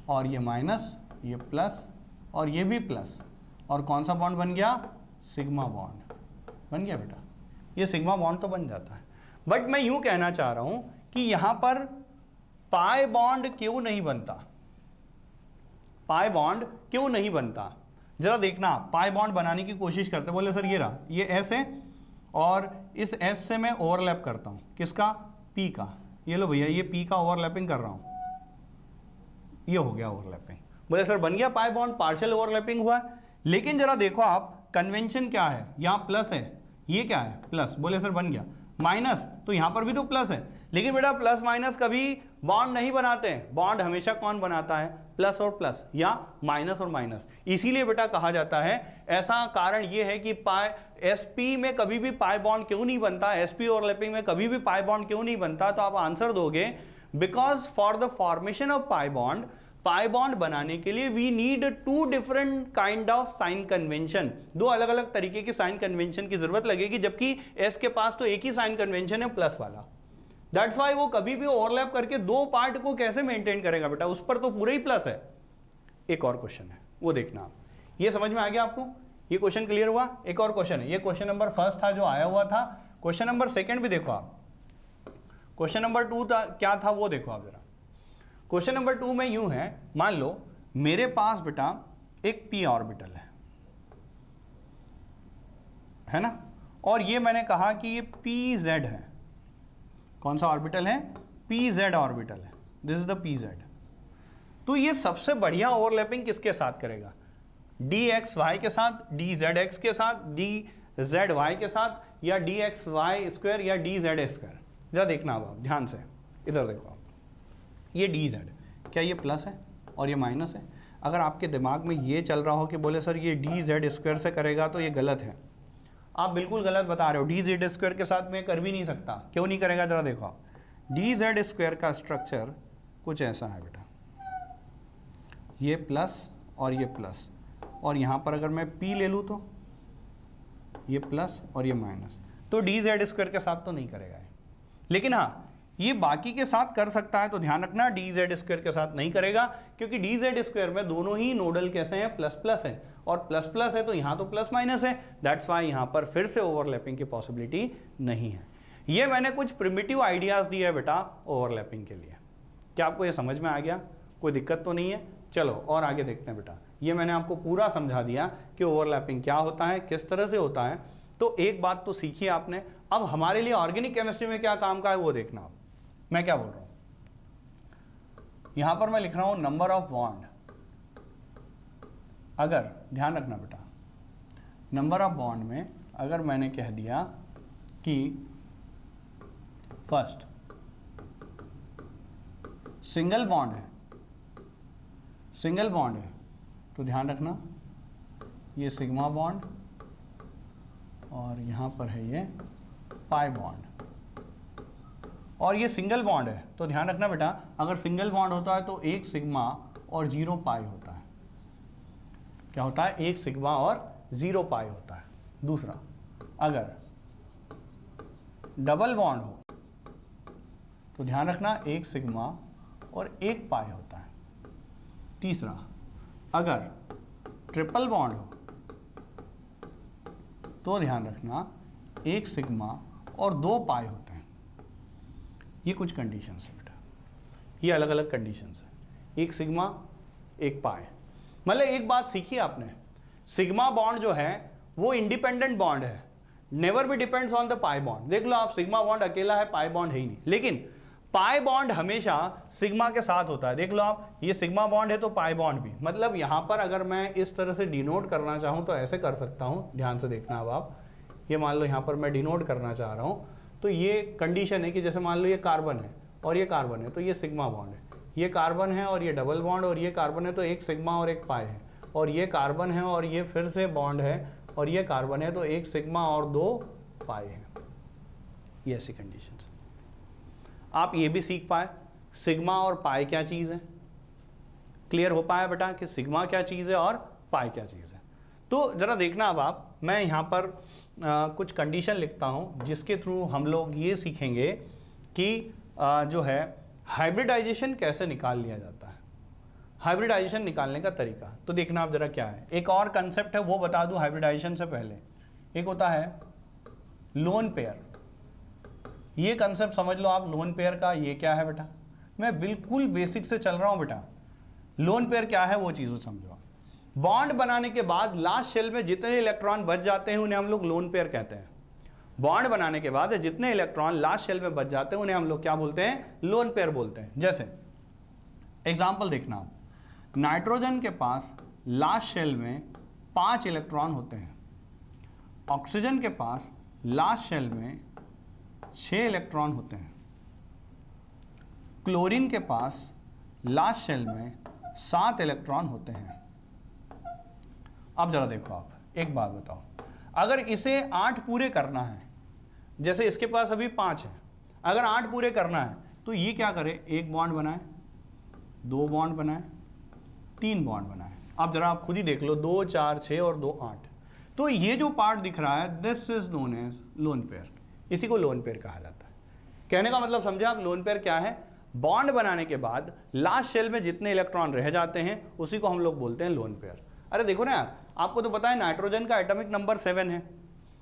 Speaker 1: और ये माइनस, ये प्लस और ये भी प्लस, और कौन सा बॉन्ड बन गया? सिग्मा बॉन्ड बन गया बेटा। ये सिग्मा बॉन्ड तो बन जाता है, बट मैं यूं कहना चाह रहा हूं कि यहां पर पाई बॉन्ड क्यों नहीं बनता? पाई बॉन्ड क्यों नहीं बनता? जरा देखना, पाई बॉन्ड बनाने की कोशिश करते, बोले सर ये रहा, ये एस है और इस एस से मैं ओवरलैप करता हूं, किसका? पी का। ये लो भैया, ये पी का ओवरलैपिंग कर रहा हूं, ये हो गया ओवरलैपिंग। बोले सर बन गया पाई बॉन्ड, पार्शियल ओवरलैपिंग हुआ है। लेकिन जरा देखो आप, कन्वेंशन क्या है? यहां प्लस है, ये क्या है? प्लस। बोले सर बन गया। माइनस, तो यहां पर भी तो प्लस है, लेकिन बेटा प्लस माइनस कभी बॉन्ड नहीं बनाते हैं। बॉन्ड हमेशा कौन बनाता है? प्लस और प्लस या माइनस और माइनस। इसीलिए बेटा कहा जाता है, ऐसा कारण ये है कि पाई एसपी में कभी भी पाई बॉन्ड क्यों नहीं बनता, एसपी ओवरलैपिंग में कभी भी पाई बॉन्ड क्यों नहीं बनता? तो आप आंसर दोगे, because for the formation of pi bond बनाने के लिए we need two different kind of sign convention. दो अलग अलग तरीके की साइन कन्वेंशन की जरूरत लगेगी, जबकि एस के पास तो एक ही साइन कन्वेंशन है, प्लस वाला। दैट्स वाई वो कभी भी ओवरलैप करके दो पार्ट को कैसे मेंटेन करेगा बेटा, उस पर तो पूरा ही प्लस है। एक और क्वेश्चन है, वो देखना आप। ये समझ में आ गया आपको? ये क्वेश्चन क्लियर हुआ? एक और क्वेश्चन है, ये क्वेश्चन नंबर फर्स्ट था जो आया हुआ था। क्वेश्चन नंबर सेकंड भी देखो आप। क्वेश्चन नंबर 2 था, क्या था वो देखो आप जरा। क्वेश्चन नंबर 2 में यूं है, मान लो मेरे पास बेटा एक p ऑर्बिटल है ना, और ये मैंने कहा कि ये pz है। कौन सा ऑर्बिटल है? pz ऑर्बिटल है, दिस इज द pz। तो ये सबसे बढ़िया ओवरलैपिंग किसके साथ करेगा? dxy के साथ, dzx के साथ, dzy के साथ, या dxy स्क्वायर या dz स्क्वायर। जरा देखना अब आप ध्यान से, इधर देखो आप, ये dz, क्या ये प्लस है और ये माइनस है? अगर आपके दिमाग में ये चल रहा हो कि बोले सर ये dz स्क्वायर से करेगा, तो ये गलत है, आप बिल्कुल गलत बता रहे हो। dz स्क्वायर के साथ मैं कर भी नहीं सकता। क्यों नहीं करेगा? जरा देखो आप, dz स्क्वायर का स्ट्रक्चर कुछ ऐसा है बेटा, ये प्लस और ये प्लस, और यहाँ पर अगर मैं p ले लूँ तो ये प्लस और ये माइनस, तो dz स्क्वायर के साथ तो नहीं करेगा ये। लेकिन हाँ, ये बाकी के साथ कर सकता है, तो ध्यान रखना dz स्क्वायर के साथ नहीं करेगा, क्योंकि dz स्क्वायर में दोनों ही नोडल कैसे हैं? प्लस प्लस है, और प्लस प्लस है तो यहाँ तो प्लस माइनस है। दैट्स वाई यहाँ पर फिर से ओवरलैपिंग की पॉसिबिलिटी नहीं है। ये मैंने कुछ प्रिमिटिव आइडियाज दिए है बेटा ओवरलैपिंग के लिए। क्या आपको ये समझ में आ गया? कोई दिक्कत तो नहीं है? चलो और आगे देखते हैं बेटा। ये मैंने आपको पूरा समझा दिया कि ओवरलैपिंग क्या होता है, किस तरह से होता है। तो एक बात तो सीखी आपने। अब हमारे लिए ऑर्गेनिक केमिस्ट्री में क्या काम का है वो देखना आप। मैं क्या बोल रहा हूं, यहां पर मैं लिख रहा हूं नंबर ऑफ बॉन्ड। अगर ध्यान रखना बेटा, नंबर ऑफ बॉन्ड में अगर मैंने कह दिया कि फर्स्ट सिंगल बॉन्ड है, सिंगल बॉन्ड है तो ध्यान रखना ये सिग्मा बॉन्ड और यहाँ पर है ये पाई बॉन्ड, और ये सिंगल बॉन्ड है तो ध्यान रखना बेटा, अगर सिंगल बॉन्ड होता है तो एक सिग्मा और 0 पाई होता है। क्या होता है? एक सिग्मा और 0 पाई होता है। दूसरा, अगर डबल बॉन्ड हो तो ध्यान रखना एक सिग्मा और 1 पाई होता है। तीसरा, अगर ट्रिपल बॉन्ड हो तो ध्यान रखना एक सिग्मा और 2 पाई होते हैं। ये कुछ कंडीशंस है बेटा, ये अलग अलग कंडीशंस है। एक सिग्मा 1 पाई, मतलब एक बात सीखी आपने, सिग्मा बॉन्ड जो है वो इंडिपेंडेंट बॉन्ड है, नेवर भी depends on the pi bond. देख लो आप, सिग्मा बॉन्ड अकेला है, पाई बॉन्ड है ही नहीं, लेकिन पाई बॉन्ड हमेशा सिग्मा के साथ होता है। देख लो आप, ये सिग्मा बॉन्ड है तो पाई बॉन्ड भी, मतलब यहां पर अगर मैं इस तरह से डिनोट करना चाहूं तो ऐसे कर सकता हूं। ध्यान से देखना अब आप, ये मान लो यहां पर मैं डिनोट करना चाह रहा हूं तो ये कंडीशन है कि जैसे मान लो ये कार्बन है और ये कार्बन है तो ये सिग्मा बॉन्ड है, ये कार्बन है और ये डबल बॉन्ड और ये कार्बन है तो एक सिग्मा और 1 पाई है, और ये कार्बन है और ये फिर से बॉन्ड है और ये कार्बन है तो एक सिग्मा और 2 पाई है। ये ऐसी कंडीशंस। आप ये भी सीख पाए सिग्मा और पाई क्या चीज़ है, क्लियर हो पाया बेटा कि सिग्मा क्या चीज़ है और पाई क्या चीज़ है। तो ज़रा देखना अब आप, मैं यहाँ पर कुछ कंडीशन लिखता हूँ जिसके थ्रू हम लोग ये सीखेंगे कि जो है हाइब्रिडाइजेशन कैसे निकाल लिया जाता है, हाइब्रिडाइजेशन निकालने का तरीका। तो देखना आप ज़रा क्या है, एक और कंसेप्ट है वो बता दूँ हाइब्रिडाइजेशन से पहले। एक होता है लोन पेयर, ये कंसेप्ट समझ लो आप लोन पेयर का। ये क्या है बेटा, मैं बिल्कुल बेसिक से चल रहा हूं बेटा। लोन पेयर क्या है वो चीज़ समझो। बॉन्ड बनाने के बाद लास्ट शेल में जितने इलेक्ट्रॉन बच जाते हैं उन्हें हम लोग लोन पेयर कहते हैं। बॉन्ड बनाने के बाद जितने इलेक्ट्रॉन लास्ट शेल में बच जाते हैं उन्हें हम लोग क्या बोलते हैं? लोन पेयर बोलते हैं। जैसे एग्जाम्पल देखना आप, नाइट्रोजन के पास लास्ट शेल में 5 इलेक्ट्रॉन होते हैं, ऑक्सीजन के पास लास्ट शेल में 6 इलेक्ट्रॉन होते हैं, क्लोरीन के पास लास्ट शेल में 7 इलेक्ट्रॉन होते हैं। अब जरा देखो आप, एक बात बताओ, अगर इसे 8 पूरे करना है, जैसे इसके पास अभी 5 है, अगर 8 पूरे करना है तो ये क्या करे? 1 बॉन्ड बनाए, 2 बॉन्ड बनाए, 3 बॉन्ड बनाए। अब जरा आप खुद ही देख लो, 2 4 6 और 2 8। तो ये जो पार्ट दिख रहा है this is known as lone pair, इसी को लोन पेयर कहा जाता है। कहने का मतलब समझे आप, लोन पेयर क्या है? बॉन्ड बनाने के बाद लास्ट शेल में जितने इलेक्ट्रॉन रह जाते हैं उसी को हम लोग बोलते हैं लोन पेयर। अरे देखो ना यार, आपको तो पता है नाइट्रोजन का एटॉमिक नंबर 7 है,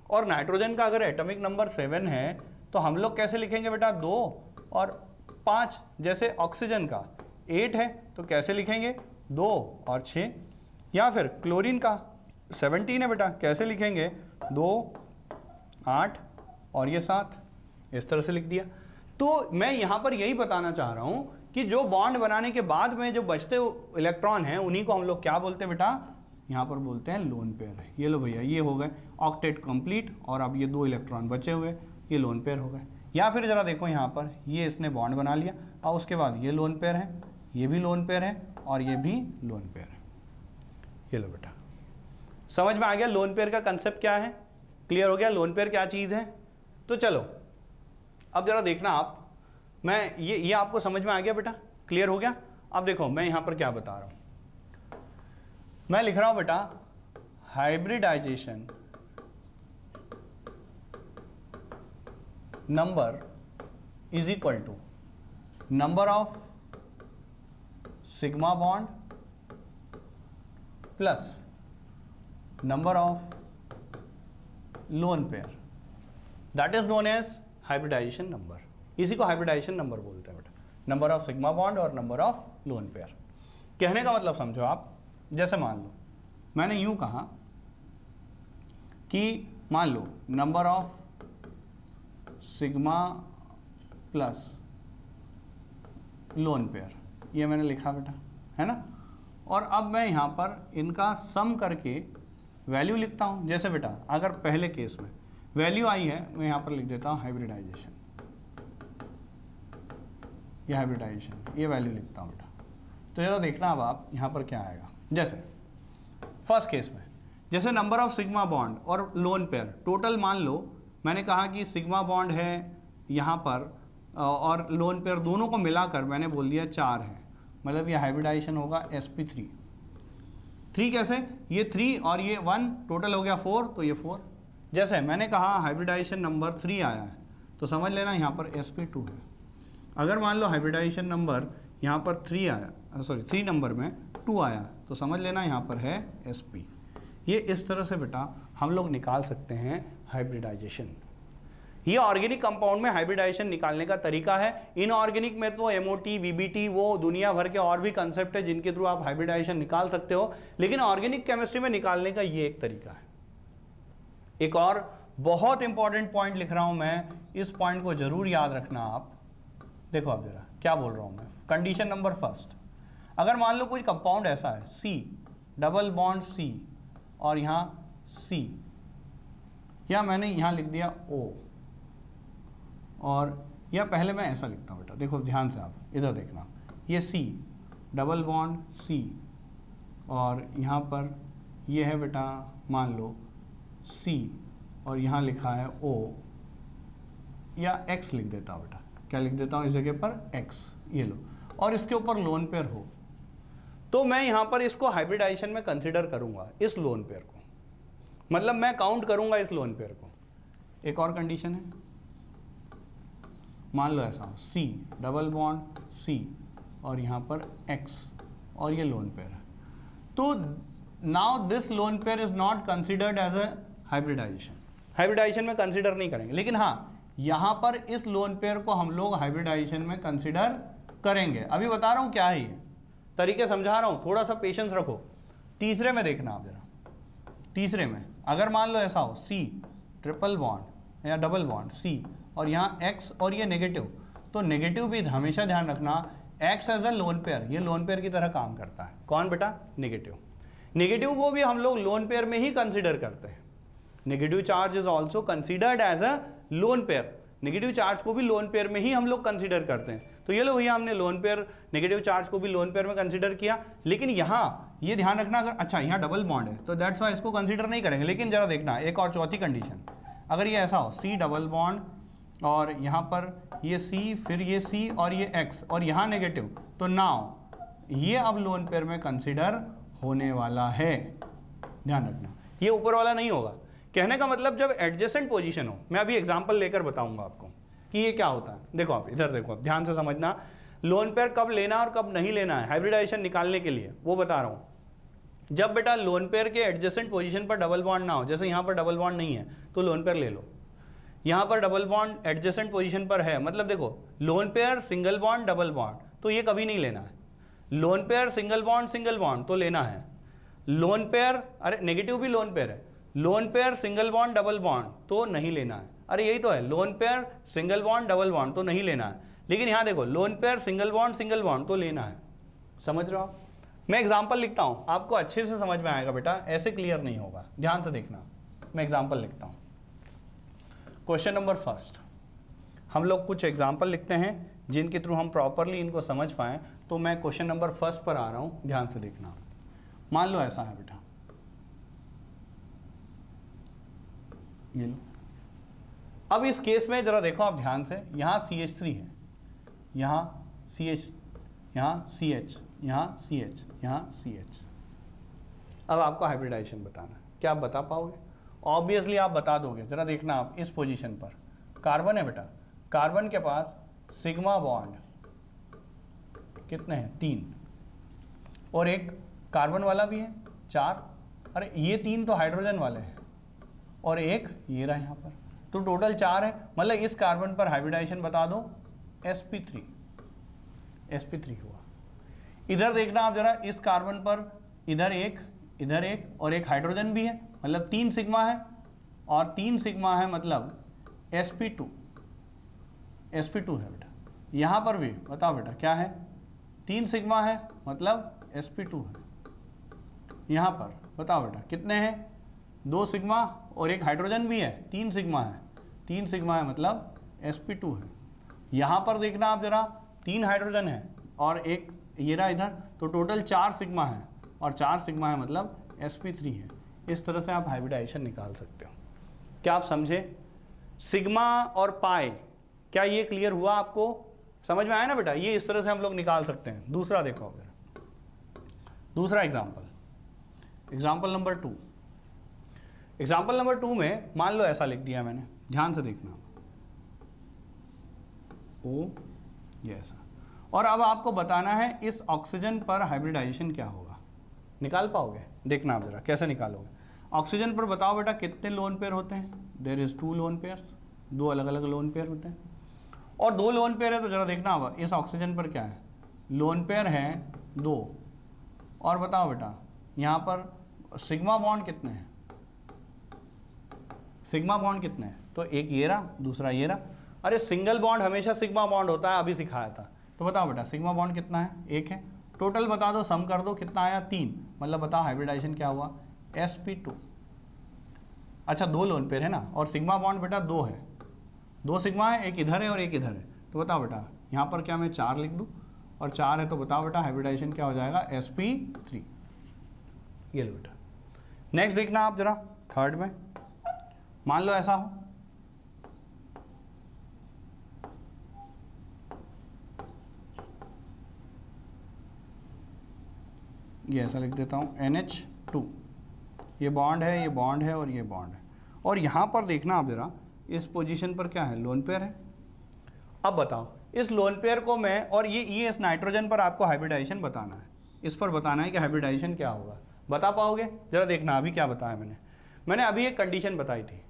Speaker 1: और नाइट्रोजन का अगर एटॉमिक नंबर 7 है तो हम लोग कैसे लिखेंगे बेटा? 2 और 5। जैसे ऑक्सीजन का 8 है तो कैसे लिखेंगे? 2 और 6। या फिर क्लोरीन का 17 है बेटा, कैसे लिखेंगे? 2 8 और ये 7, इस तरह से लिख दिया। तो मैं यहाँ पर यही बताना चाह रहा हूँ कि जो बॉन्ड बनाने के बाद में जो बचते इलेक्ट्रॉन हैं उन्हीं को हम लोग क्या बोलते हैं बेटा? यहाँ पर बोलते हैं लोन पेयर। ये लो भैया, ये हो गए ऑक्टेट कंप्लीट, और अब ये 2 इलेक्ट्रॉन बचे हुए, ये लोन पेयर हो गए। या फिर ज़रा देखो यहाँ पर, ये इसने बॉन्ड बना लिया और उसके बाद ये लोन पेयर है, ये भी लोन पेयर है और ये भी लोन पेयर है। ये लो बेटा, समझ में आ गया लोन पेयर का कंसेप्ट क्या है? क्लियर हो गया लोन पेयर क्या चीज़ है? तो चलो अब जरा देखना आप, मैं ये आपको समझ में आ गया बेटा? क्लियर हो गया? अब देखो मैं यहाँ पर क्या बता रहा हूँ, मैं लिख रहा हूँ बेटा hybridisation number is equal to number of sigma bond plus number of lone pair, that is known as hybridisation number. इसी को हाइब्रिडाइजेशन नंबर बोलते हैं बेटा, नंबर ऑफ सिग्मा बॉन्ड और नंबर ऑफ लोन पेयर। कहने का मतलब समझो आप, जैसे मान लो मैंने यूं कहा कि मान लो number of sigma plus lone pair, ये मैंने लिखा बेटा, है ना। और अब मैं यहाँ पर इनका सम करके वैल्यू लिखता हूँ। जैसे बेटा अगर पहले केस में वैल्यू आई है, मैं यहाँ पर लिख देता हूँ हाइब्रिडाइजेशन, ये हाइब्रिडाइजेशन, ये वैल्यू लिखता हूँ बेटा। तो जरा देखना अब आप यहाँ पर क्या आएगा। जैसे फर्स्ट केस में जैसे नंबर ऑफ सिग्मा बॉन्ड और लोन पेयर टोटल मान लो, मैंने कहा कि सिग्मा बॉन्ड है यहाँ पर और लोन पेयर दोनों को मिलाकर मैंने बोल दिया 4 है, मतलब ये हाइब्रिडाइजेशन होगा sp3। 3 कैसे, ये 3 और ये 1 टोटल हो गया 4, तो ये 4। जैसे मैंने कहा हाइब्रिडाइजेशन नंबर 3 आया है तो समझ लेना यहाँ पर sp2 है। अगर मान लो हाइब्रिडाइजेशन नंबर यहाँ पर 3 नंबर में 2 आया तो समझ लेना यहाँ पर है sp। ये इस तरह से बेटा हम लोग निकाल सकते हैं हाइब्रिडाइजेशन। ये ऑर्गेनिक कंपाउंड में हाइब्रिडाइजेशन निकालने का तरीका है। इनऑर्गेनिक में तो एमओटी, वीबीटी, वो दुनिया भर के और भी कंसेप्ट है जिनके थ्रू आप हाइब्रिडाइजेशन निकाल सकते हो, लेकिन ऑर्गेनिक केमिस्ट्री में निकालने का ये एक तरीका है। एक और बहुत इंपॉर्टेंट पॉइंट लिख रहा हूं मैं, इस पॉइंट को जरूर याद रखना आप। देखो आप जरा क्या बोल रहा हूं मैं। कंडीशन नंबर फर्स्ट, अगर मान लो कोई कंपाउंड ऐसा है C डबल बॉन्ड C और यहाँ C, या मैंने यहाँ लिख दिया O, और या पहले मैं ऐसा लिखता हूँ बेटा, देखो ध्यान से आप इधर देखना, ये C डबल बॉन्ड C और यहाँ पर ये है बेटा मान लो C और यहाँ लिखा है O, या X लिख देता हूँ बेटा, क्या लिख देता हूँ इस जगह पर X, ये लो, और इसके ऊपर लोन पेयर हो, तो मैं यहाँ पर इसको हाइब्रिडाइजेशन में कंसिडर करूँगा इस लोन पेयर को, मतलब मैं काउंट करूँगा इस लोन पेयर को। एक और कंडीशन है, मान लो ऐसा C डबल बॉन्ड C और यहाँ पर X और ये लोन पेयर है, तो now this lone pair is not considered as a hybridisation. Hybridisation में कंसिडर नहीं करेंगे, लेकिन हाँ यहाँ पर इस लोन पेयर को हम लोग हाइब्रिडाइजेशन में कंसिडर करेंगे। अभी बता रहा हूँ क्या है ये, तरीके समझा रहा हूँ, थोड़ा सा पेशेंस रखो। तीसरे में देखना आप जरा, तीसरे में अगर मान लो ऐसा हो C ट्रिपल बॉन्ड या डबल बॉन्ड C और यहाँ X और ये नेगेटिव, तो नेगेटिव भी हमेशा ध्यान रखना X as a lone pair, ये लोन पेयर की तरह काम करता है। कौन बेटा, नेगेटिव। नेगेटिव को भी हम लोग लोन पेयर में ही कंसिडर करते हैं। Negative charge is also considered as a lone pair, negative charge को भी लोन पेयर में ही हम लोग कंसिडर करते हैं। तो ये लो भैया हमने लोन पेयर, नेगेटिव चार्ज को भी लोन पेयर में कंसिडर किया, लेकिन यहाँ ये ध्यान रखना, अगर अच्छा यहाँ डबल बॉन्ड है तो दैट्स वाई इसको कंसिडर नहीं करेंगे। लेकिन जरा देखना एक और चौथी कंडीशन, अगर ये ऐसा हो C डबल बॉन्ड और यहाँ पर ये C फिर ये C और ये X और यहाँ नेगेटिव, तो नाउ ये अब लोन पेयर में कंसिडर होने वाला है, ध्यान रखना, ये ऊपर वाला नहीं होगा। कहने का मतलब जब एडजेसेंट पोजीशन हो, मैं अभी एग्जांपल लेकर बताऊंगा आपको कि ये क्या होता है। देखो आप इधर देखो, आप ध्यान से समझना, लोन पेयर कब लेना और कब नहीं लेना है हाइब्रिडाइजेशन निकालने के लिए, वो बता रहा हूँ। जब बेटा लोन पेयर के एडजेसेंट पोजीशन पर डबल बॉन्ड ना हो, जैसे यहाँ पर डबल बॉन्ड नहीं है तो लोन पेयर ले लो, यहाँ पर डबल बॉन्ड एडजेसेंट पोजीशन पर है, मतलब देखो lone pair single bond double bond, तो ये कभी नहीं लेना है। लोन पेयर सिंगल बॉन्ड तो लेना है। लोन पेयर, अरे नेगेटिव भी लोन पेयर है, lone pair single bond double bond तो नहीं लेना है। अरे यही तो है, lone pair single bond double bond तो नहीं लेना है, लेकिन यहाँ देखो लोन पेयर सिंगल बॉन्ड तो लेना है। समझ रहे हो आप? मैं एग्जांपल लिखता हूँ, आपको अच्छे से समझ में आएगा बेटा, ऐसे क्लियर नहीं होगा, ध्यान से देखना। मैं एग्जांपल लिखता हूँ। क्वेश्चन नंबर फर्स्ट, हम लोग कुछ एग्जांपल लिखते हैं जिनके थ्रू हम प्रॉपरली इनको समझ पाएँ। तो मैं क्वेश्चन नंबर फर्स्ट पर आ रहा हूँ, ध्यान से देखना। मान लो ऐसा है बेटा, ये लो। अब इस केस में जरा देखो आप ध्यान से, यहाँ CH3 है, यहाँ CH, यहाँ CH, यहाँ CH, यहाँ CH। अब आपको हाइब्रिडाइजेशन बताना है, क्या आप बता पाओगे? ऑब्वियसली आप बता दोगे। जरा देखना आप इस पोजीशन पर कार्बन है बेटा, कार्बन के पास सिग्मा बॉन्ड कितने हैं? 3, और एक कार्बन वाला भी है 4, अरे ये 3 तो हाइड्रोजन वाले हैं, और एक ये रहा यहाँ पर, तो टोटल 4 है। मतलब इस कार्बन पर हाइब्रिडाइजेशन बता दो sp3 हुआ। इधर देखना आप जरा, इस कार्बन पर इधर एक और एक हाइड्रोजन भी है, मतलब 3 सिग्मा है, और 3 सिग्मा है मतलब sp2 है बेटा। यहाँ पर भी बताओ बेटा क्या है, 3 सिग्मा है मतलब sp2 है। यहाँ पर बताओ बेटा कितने हैं? 2 सिग्मा और एक हाइड्रोजन भी है, 3 सिग्मा है मतलब sp2 है। यहाँ पर देखना आप जरा, 3 हाइड्रोजन है और एक ये रहा इधर, तो टोटल 4 सिग्मा है, और 4 सिग्मा है मतलब sp3 है। इस तरह से आप हाइब्रिडाइजेशन निकाल सकते हो। क्या आप समझे? सिग्मा और पाई, क्या ये क्लियर हुआ आपको? समझ में आया ना बेटा? ये इस तरह से हम लोग निकाल सकते हैं। दूसरा देखो, अगर दूसरा एग्जाम्पल नंबर 2। एग्जाम्पल नंबर 2 में मान लो ऐसा लिख दिया मैंने, ध्यान से देखना, ओ ये ऐसा, और अब आपको बताना है इस ऑक्सीजन पर हाइब्रिडाइजेशन क्या होगा। निकाल पाओगे? देखना आप जरा कैसे निकालोगे। ऑक्सीजन पर बताओ बेटा कितने लोन पेयर होते हैं? देयर इज 2 लोन पेयर्स, 2 अलग अलग लोन पेयर होते हैं, और 2 लोन पेयर है तो जरा देखना होगा इस ऑक्सीजन पर क्या है, लोन पेयर है 2, और बताओ बेटा यहाँ पर सिग्मा बॉन्ड कितने हैं? सिग्मा बॉन्ड कितने हैं? तो एक ये रहा, दूसरा ये रहा। अरे सिंगल बॉन्ड हमेशा सिग्मा बॉन्ड होता है, अभी सिखाया था। तो बताओ बेटा सिग्मा बॉन्ड कितना है? 1 है। टोटल बता दो, सम कर दो, कितना आया? 3। मतलब बताओ हाइब्रिडाइजेशन क्या हुआ? sp2। अच्छा 2 लोन पेयर है ना, और सिग्मा बॉन्ड बेटा 2 है, 2 सिग्मा है, एक इधर है और एक इधर है। तो बताओ बेटा यहाँ पर क्या मैं 4 लिख दूँ, और 4 है तो बताओ बेटा हाइब्रिडाइजेशन क्या हो जाएगा? sp3। ये लो बेटा। नेक्स्ट देखना आप जरा, थर्ड में मान लो ऐसा हो, ये ऐसा लिख देता हूँ NH2, ये बॉन्ड है, ये बॉन्ड है और ये बॉन्ड है, और यहाँ पर देखना आप जरा इस पोजीशन पर क्या है? लोन पेयर है। अब बताओ इस लोन पेयर को मैं, और ये इस नाइट्रोजन पर आपको हाइब्रिडाइजेशन बताना है, इस पर बताना है कि हाइब्रिडाइजेशन क्या होगा। बता पाओगे? जरा देखना अभी क्या बताया मैंने अभी एक कंडीशन बताई थी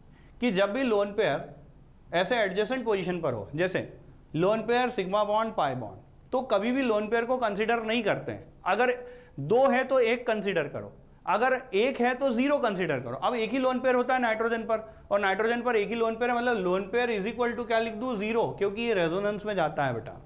Speaker 1: कि जब भी लोन पेयर ऐसे एडजेसेंट पोजीशन पर हो, जैसे lone pair sigma bond pi bond, तो कभी भी लोन पेयर को कंसीडर नहीं करते हैं। अगर 2 है तो 1 कंसीडर करो, अगर 1 है तो 0 कंसीडर करो। अब एक ही लोन पेयर होता है नाइट्रोजन पर, और नाइट्रोजन पर एक ही लोन पेयर है, मतलब lone pair is equal to क्या लिख दूं? 0, क्योंकि ये रेजोनेंस में जाता है बेटा।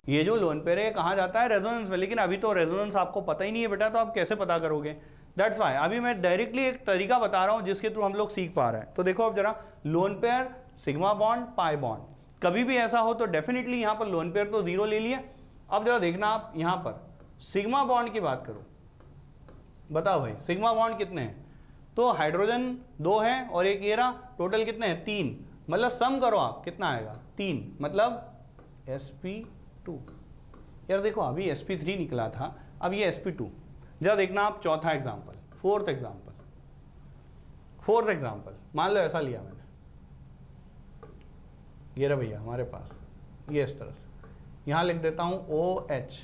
Speaker 1: ये जो लोन पेयर है कहाँ जाता है? रेजोनेंस में। लेकिन अभी तो रेजोनेंस आपको पता ही नहीं है बेटा, तो आप कैसे पता करोगे? दैट्स वाई अभी मैं डायरेक्टली एक तरीका बता रहा हूँ जिसके थ्रू हम लोग सीख पा रहे हैं। तो देखो अब जरा, lone pair sigma bond pi bond, कभी भी ऐसा हो तो डेफिनेटली यहाँ पर लोन पेयर तो 0 ले लिया। अब जरा देखना आप यहाँ पर सिग्मा बॉन्ड की बात करो, बताओ भाई सिग्मा बॉन्ड कितने हैं? तो हाइड्रोजन 2 है और एक ये रहा, टोटल कितने हैं? 3। मतलब सम करो आप, कितना आएगा? 3, मतलब sp2। यार देखो अभी sp3 निकला था, अब ये sp2। जरा देखना आप चौथा एग्जाम्पल, फोर्थ एग्जाम्पल मान लो ऐसा लिया मैंने, ये रहा भैया हमारे पास, ये इस तरह से यहाँ लिख देता हूँ OH।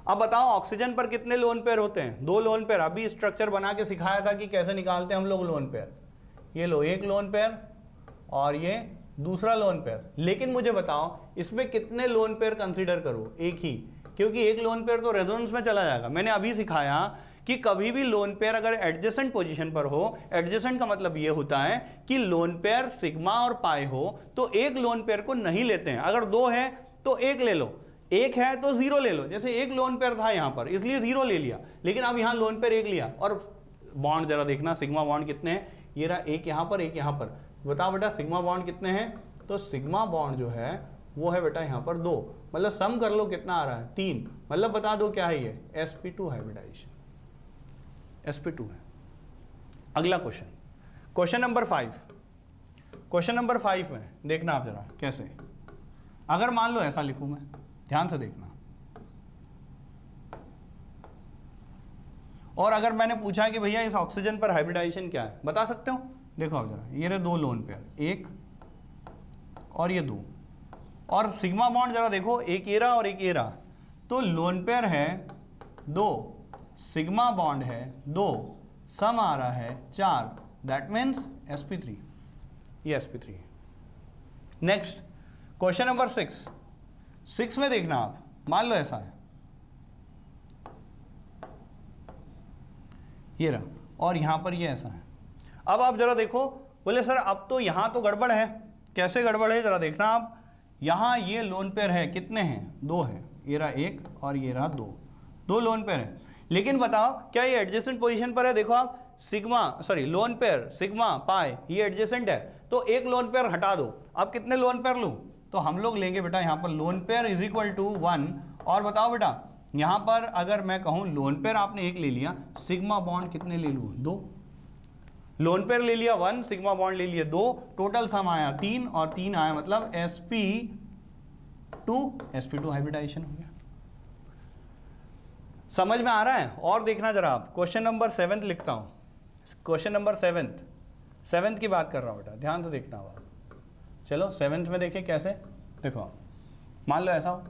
Speaker 1: अब बताओ ऑक्सीजन पर कितने लोन पेयर होते हैं? 2 लोन पेयर। अभी स्ट्रक्चर बना के सिखाया था कि कैसे निकालते हैं हम लोग लोन पेयर। ये लो एक लोन पेयर और ये दूसरा लोन पेयर। लेकिन मुझे बताओ इसमें कितने लोन पेयर कंसीडर करो? एक ही, क्योंकि एक लोन पेयर तो रेजोनेंस में चला जाएगा। मैंने अभी सिखाया कि कभी भी लोन पेयर अगर एडजेसेंट पोजीशन पर हो, एडजेसेंट का मतलब ये होता है कि लोन पेयर सिग्मा और पाई हो, तो एक लोन पेयर को नहीं लेते हैं। अगर 2 है तो 1 ले लो, 1 है तो 0 ले लो। जैसे एक लोन पेयर था यहाँ पर इसलिए 0 ले लिया, लेकिन अब यहाँ लोन पेयर 1 लिया। और बॉन्ड जरा देखना, सिग्मा बॉन्ड कितने हैं? ये रहा, एक यहाँ पर एक यहाँ पर। बताओ बेटा सिग्मा बॉन्ड कितने हैं? तो सिग्मा बॉन्ड जो है वो है बेटा यहाँ पर 2, मतलब सम कर लो कितना आ रहा है? 3। मतलब बता दो क्या है ये? sp2 हाइब्रिडाइजेशन, sp2 है। अगला क्वेश्चन नंबर 5। क्वेश्चन नंबर 5 में देखना आप जरा कैसे, अगर मान लो ऐसा लिखूं मैं, ध्यान से देखना। और अगर मैंने पूछा कि भैया इस ऑक्सीजन पर हाइब्रिडाइजेशन क्या है, बता सकते हो? देखो आप जरा, ये रहे 2 लोन पेयर, 1 और ये 2, और सिग्मा बॉन्ड जरा देखो, एक ये रहा और एक ये रहा। तो लोन पेयर है 2, सिग्मा बॉन्ड है 2, सम आ रहा है 4, दैट मीन्स sp3। ये sp3 है। नेक्स्ट क्वेश्चन नंबर 6 में देखना आप, मान लो ऐसा है, ये रहा, और यहां पर ये ऐसा है। अब आप जरा देखो, बोले सर अब तो यहां तो गड़बड़ है। कैसे गड़बड़ है जरा देखना आप, यहां ये लोन पेयर है, कितने हैं? 2 है, ये रहा 1 और ये रहा 2 लोन पेयर है। लेकिन बताओ क्या ये एडजेसेंट पोजीशन पर है? देखो आप, लोन पेयर सिग्मा पाई ये एडजेसेंट है, तो एक लोन पेयर हटा दो। अब कितने लोन पेयर लूं? तो हम लोग लेंगे बेटा यहाँ पर lone pair is equal to 1। और बताओ बेटा यहाँ पर अगर मैं कहूँ लोन पेयर आपने 1 ले लिया, सिग्मा बॉन्ड कितने ले लूँ? 2। लोन पेयर ले लिया 1, सिग्मा बॉन्ड ले लिया 2, टोटल सम आया 3 और 3 आया मतलब sp2 हाइब्रिडाइजेशन हो गया। समझ में आ रहा है? और देखना जरा आप क्वेश्चन नंबर 7 लिखता हूँ, क्वेश्चन नंबर 7 की बात कर रहा हूँ बेटा, ध्यान से देखना होगा। चलो 7 में देखें कैसे। देखो मान लो ऐसा हो,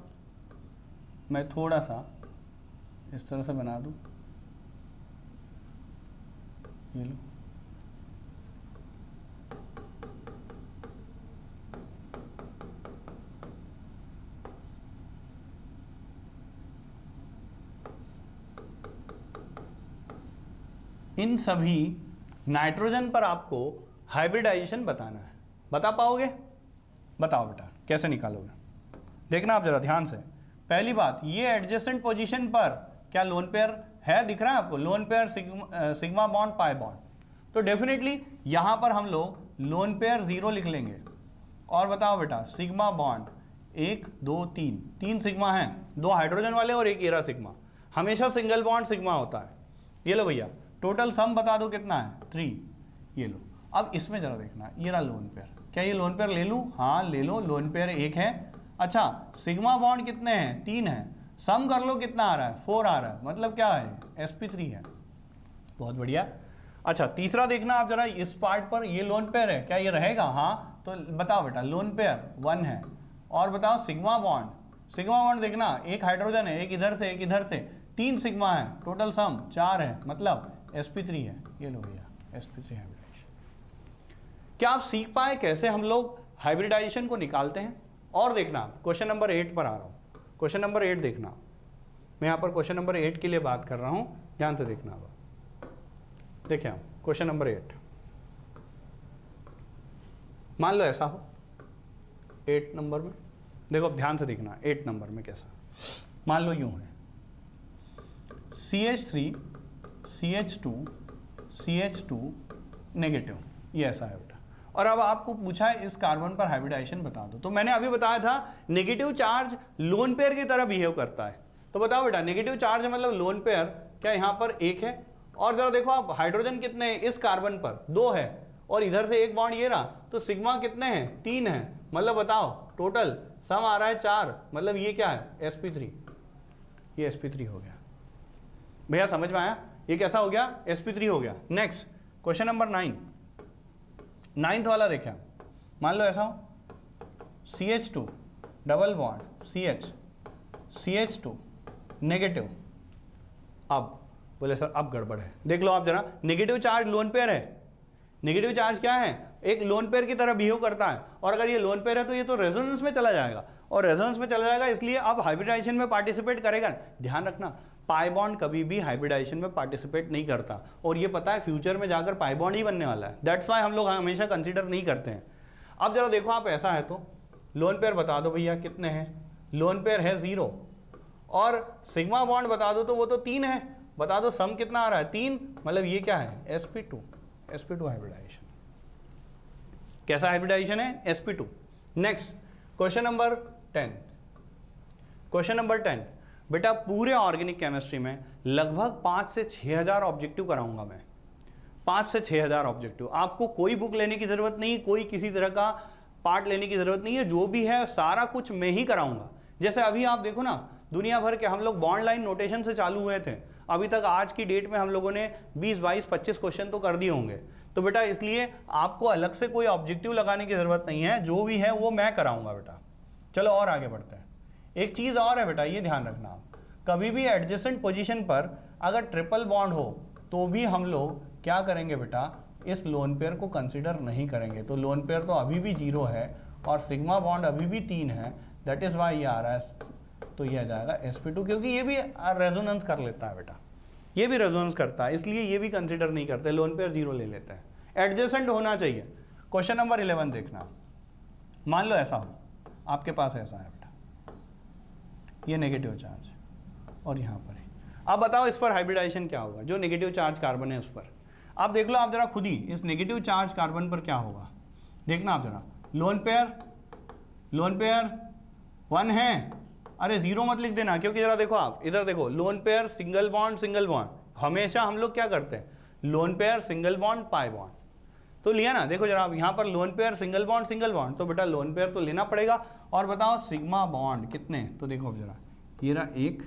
Speaker 1: मैं थोड़ा सा इस तरह से बना दूँ, ये लो, इन सभी नाइट्रोजन पर आपको हाइब्रिडाइजेशन बताना है। बता पाओगे? बताओ बेटा कैसे निकालोगे? देखना आप जरा ध्यान से। पहली बात, ये एडजेसेंट पोजीशन पर क्या लोन पेयर है? दिख रहा है आपको? Lone pair sigma bond pi bond, तो डेफिनेटली यहां पर हम लोग लोन पेयर 0 लिख लेंगे। और बताओ बेटा सिग्मा बॉन्ड 1 2 3 सिग्मा हैं, 2 हाइड्रोजन वाले और 1 एरा सिग्मा, हमेशा सिंगल बॉन्ड सिग्मा होता है। ये लो भैया, टोटल सम बता दो कितना है? 3। ये लो, अब इसमें जरा देखना, ये रहा लोन पेयर। क्या ये लोन पेयर ले लूँ? हाँ ले लो, लोन पेयर 1 है। अच्छा सिग्मा बॉन्ड कितने हैं? 3 है। सम कर लो कितना आ रहा है? 4 आ रहा है, मतलब क्या है? sp3 है। बहुत बढ़िया। अच्छा तीसरा देखना आप जरा, इस पार्ट पर ये लोन पेयर है, क्या ये रहेगा? हाँ, तो बताओ बेटा लोन पेयर 1 है। और बताओ सिग्मा बॉन्ड देखना, 1 हाइड्रोजन है, 1 इधर से 1 इधर से, 3 सिग्मा है, टोटल सम 4 है, मतलब sp3 है। ये लो भैया sp3 हाइब्रिडाइजेशन। क्या आप सीख पाए कैसे हम लोग हाइब्रिडाइजेशन को निकालते हैं? और देखना क्वेश्चन नंबर 8 पर आ रहा हूँ। क्वेश्चन नंबर 8 देखना, मैं यहाँ पर क्वेश्चन नंबर 8 के लिए बात कर रहा हूँ, ध्यान से देखना। अब देखिए आप क्वेश्चन नंबर 8, मान लो ऐसा हो 8 नंबर में, देखो अब ध्यान से देखना 8 नंबर में कैसा। मान लो यूं है CH3 CH2 CH2 नेगेटिव, ये ऐसा है बेटा। और अब आपको पूछा है इस कार्बन पर हाइब्रिडाइजेशन बता दो, तो मैंने अभी बताया था नेगेटिव चार्ज लोन पेयर की तरह बिहेव करता है। तो बताओ बेटा नेगेटिव चार्ज मतलब लोन पेयर क्या यहाँ पर 1 है? और जरा देखो आप हाइड्रोजन कितने हैं इस कार्बन पर? 2 है, और इधर से 1 बॉन्ड ये रहा, तो सिग्मा कितने हैं? 3 है, मतलब बताओ टोटल सम आ रहा है 4, मतलब ये क्या है? sp3। ये sp3 हो गया भैया, समझ में आया? ये कैसा हो गया? sp3 हो गया। नेक्स्ट क्वेश्चन नंबर 9, 9th वाला देखा, मान लो ऐसा हो CH2 double bond CH2 negative. अब बोले सर अब गड़बड़ है, देख लो आप जरा, नेगेटिव चार्ज लोन पेयर है। नेगेटिव चार्ज क्या है? एक लोन पेयर की तरह बिहेव करता है, और अगर ये लोन पेयर है तो ये तो रेजोनेंस में चला जाएगा, और रेजोनेंस में चला जाएगा इसलिए अब हाइब्रिडाइजेशन में पार्टिसिपेट करेगा। ध्यान रखना पाई बॉन्ड कभी भी हाइब्रिडाइजेशन में पार्टिसिपेट नहीं करता, और ये पता है फ्यूचर में जाकर पाई बॉन्ड ही बनने वाला है, दैट्स वाई हम लोग हमेशा कंसीडर नहीं करते हैं। अब जरा देखो आप ऐसा है तो लोन पेयर बता दो भैया कितने हैं? लोन पेयर है 0, और सिग्मा बॉन्ड बता दो तो वो तो 3 है, बता दो सम कितना आ रहा है? 3, मतलब ये क्या है? sp2 hybridisation. कैसा हाइब्रिडाइजेशन है? sp2। Next question number 10, question number 10 बेटा, पूरे ऑर्गेनिक केमिस्ट्री में लगभग 5 से 6,000 ऑब्जेक्टिव कराऊंगा मैं, 5 से 6,000 ऑब्जेक्टिव। आपको कोई बुक लेने की जरूरत नहीं, कोई किसी तरह का पार्ट लेने की जरूरत नहीं है, जो भी है सारा कुछ मैं ही कराऊंगा। जैसे अभी आप देखो ना, दुनिया भर के हम लोग बॉन्ड लाइन नोटेशन से चालू हुए थे, अभी तक आज की डेट में हम लोगों ने 20, 22, 25 क्वेश्चन तो कर दिए होंगे। तो बेटा इसलिए आपको अलग से कोई ऑब्जेक्टिव लगाने की जरूरत नहीं है, जो भी है वो मैं कराऊंगा बेटा। चलो और आगे बढ़ते हैं। एक चीज और है बेटा, ये ध्यान रखना आप, कभी भी एडजेसेंट पोजीशन पर अगर ट्रिपल बॉन्ड हो तो भी हम लोग क्या करेंगे बेटा? इस लोन पेयर को कंसिडर नहीं करेंगे। तो लोन पेयर तो अभी भी 0 है और सिग्मा बॉन्ड अभी भी 3 है, दैट इज वाई ये आ रहा है, तो ये आ जाएगा sp2, क्योंकि ये भी रेजोनेंस कर लेता है बेटा, ये भी रेजोनेंस करता है, इसलिए ये भी कंसिडर नहीं करते, लोन पेयर 0 ले लेते हैं। एडजेसेंट होना चाहिए। क्वेश्चन नंबर 11 देखना, मान लो ऐसा हो, आपके पास ऐसा है बेटा, ये नेगेटिव चार्ज और यहाँ पर है। अब बताओ इस पर हाइब्रिडाइजेशन क्या होगा? जो नेगेटिव चार्ज कार्बन है उस पर आप देख लो, आप जरा खुद ही इस नेगेटिव चार्ज कार्बन पर क्या होगा देखना आप जरा। लोन पेयर लोन पेयर 1 है, अरे 0 मत लिख देना, क्योंकि जरा देखो आप इधर देखो, लोन पेयर सिंगल बॉन्ड, हमेशा हम लोग क्या करते हैं, lone pair single bond pi bond, तो लिया ना। देखो जरा आप यहाँ पर लोन पेयर सिंगल बॉन्ड, तो बेटा लोन पेयर तो लेना पड़ेगा। और बताओ सिग्मा बॉन्ड कितने, तो देखो अब जरा, ये रहा 1,